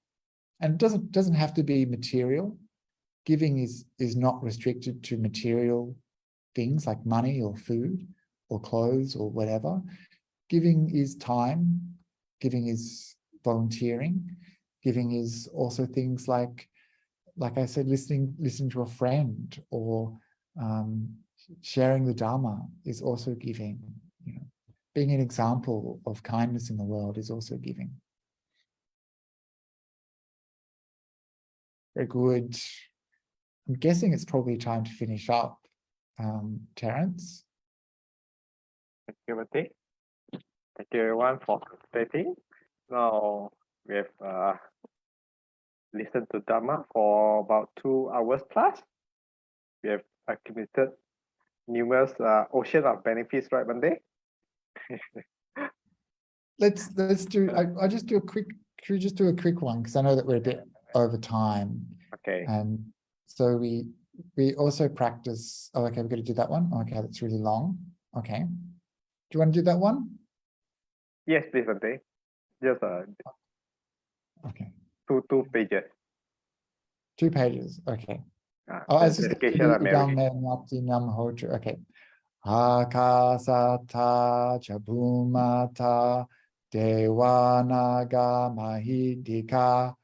B: And it doesn't have to be material. Giving is not restricted to material things like money or food or clothes or whatever. Giving is time. Giving is volunteering. Giving is also things like I said, listening to a friend, or sharing the Dhamma is also giving. You know, being an example of kindness in the world is also giving. Very good. I'm guessing it's probably time to finish up, Terence.
A: Thank you, Bhante. Thank you, everyone, for participating. Now we have listened to Dhamma for about 2 hours plus. We have accumulated numerous ocean of benefits, right, Bhante?
B: Let's do. I'll just do a quick. Should we just do a quick one, because I know that we're a bit over time.
A: Okay.
B: So we also practice. Oh, okay, we're going to do that one. Okay, that's really long. Okay. Do you want to do that one?
A: Yes, please, Bhante. Just
B: Okay.
A: two pages.
B: 2 pages. Okay.
A: Oh,
B: I was just
A: dedication of Mary.
B: Okay. Akasata chabhumata devanaga mahidika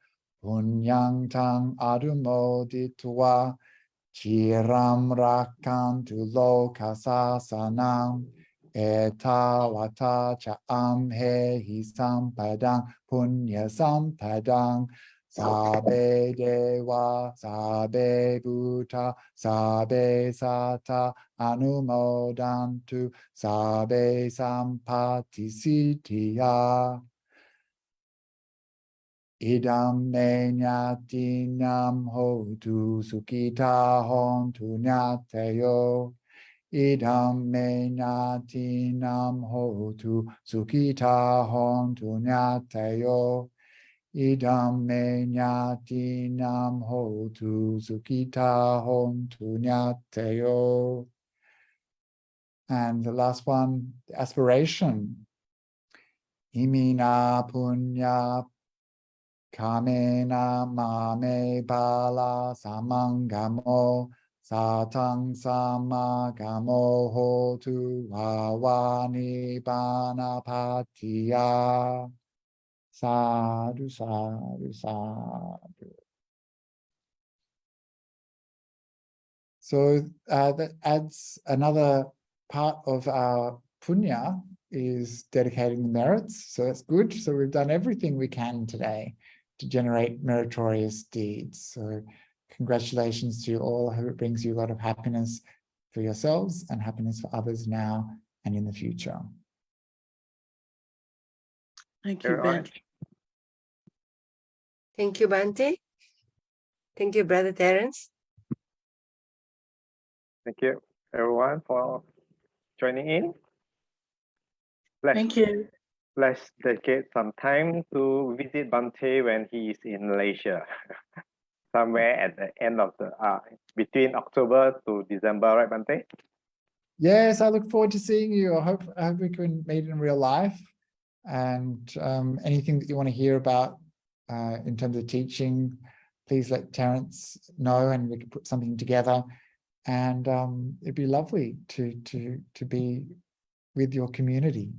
B: punyang tang adumoditwa chiram rakantu lokasasanam etawata cha amhe hi sampadang punya sampadang Sabe Deva, Sabe Bhuta, Sabe Sata, Anumodantu, Sabe Sampati Siddhya. Idam me nyatinam hotu sukita hontu nyateyo. Idam me nyatinam hotu sukita hontu nyateyo. Idam me nyatinam hotu sukita hontu nyateyo. And the last one, the aspiration. Imina punya Kamena mame bala samangamo satang samagamo hotu awani banapatiya. Sadhu, sadhu, sadhu. So that adds another part of our punya is dedicating the merits. So that's good. So we've done everything we can today to generate meritorious deeds. So congratulations to you all. I hope it brings you a lot of happiness for yourselves and happiness for others now and in the future.
C: Thank you, Bhante.
D: Thank you, Bhante. Thank you, Brother Terence.
A: Thank you, everyone, for joining in.
C: Thank you.
A: Let's dedicate some time to visit Bhante when he is in Malaysia, somewhere at the end of the between October to December, right, Bhante?
B: Yes, I look forward to seeing you. I hope we can meet in real life. And anything that you want to hear about in terms of teaching, please let Terence know, and we can put something together. And it'd be lovely to be with your community.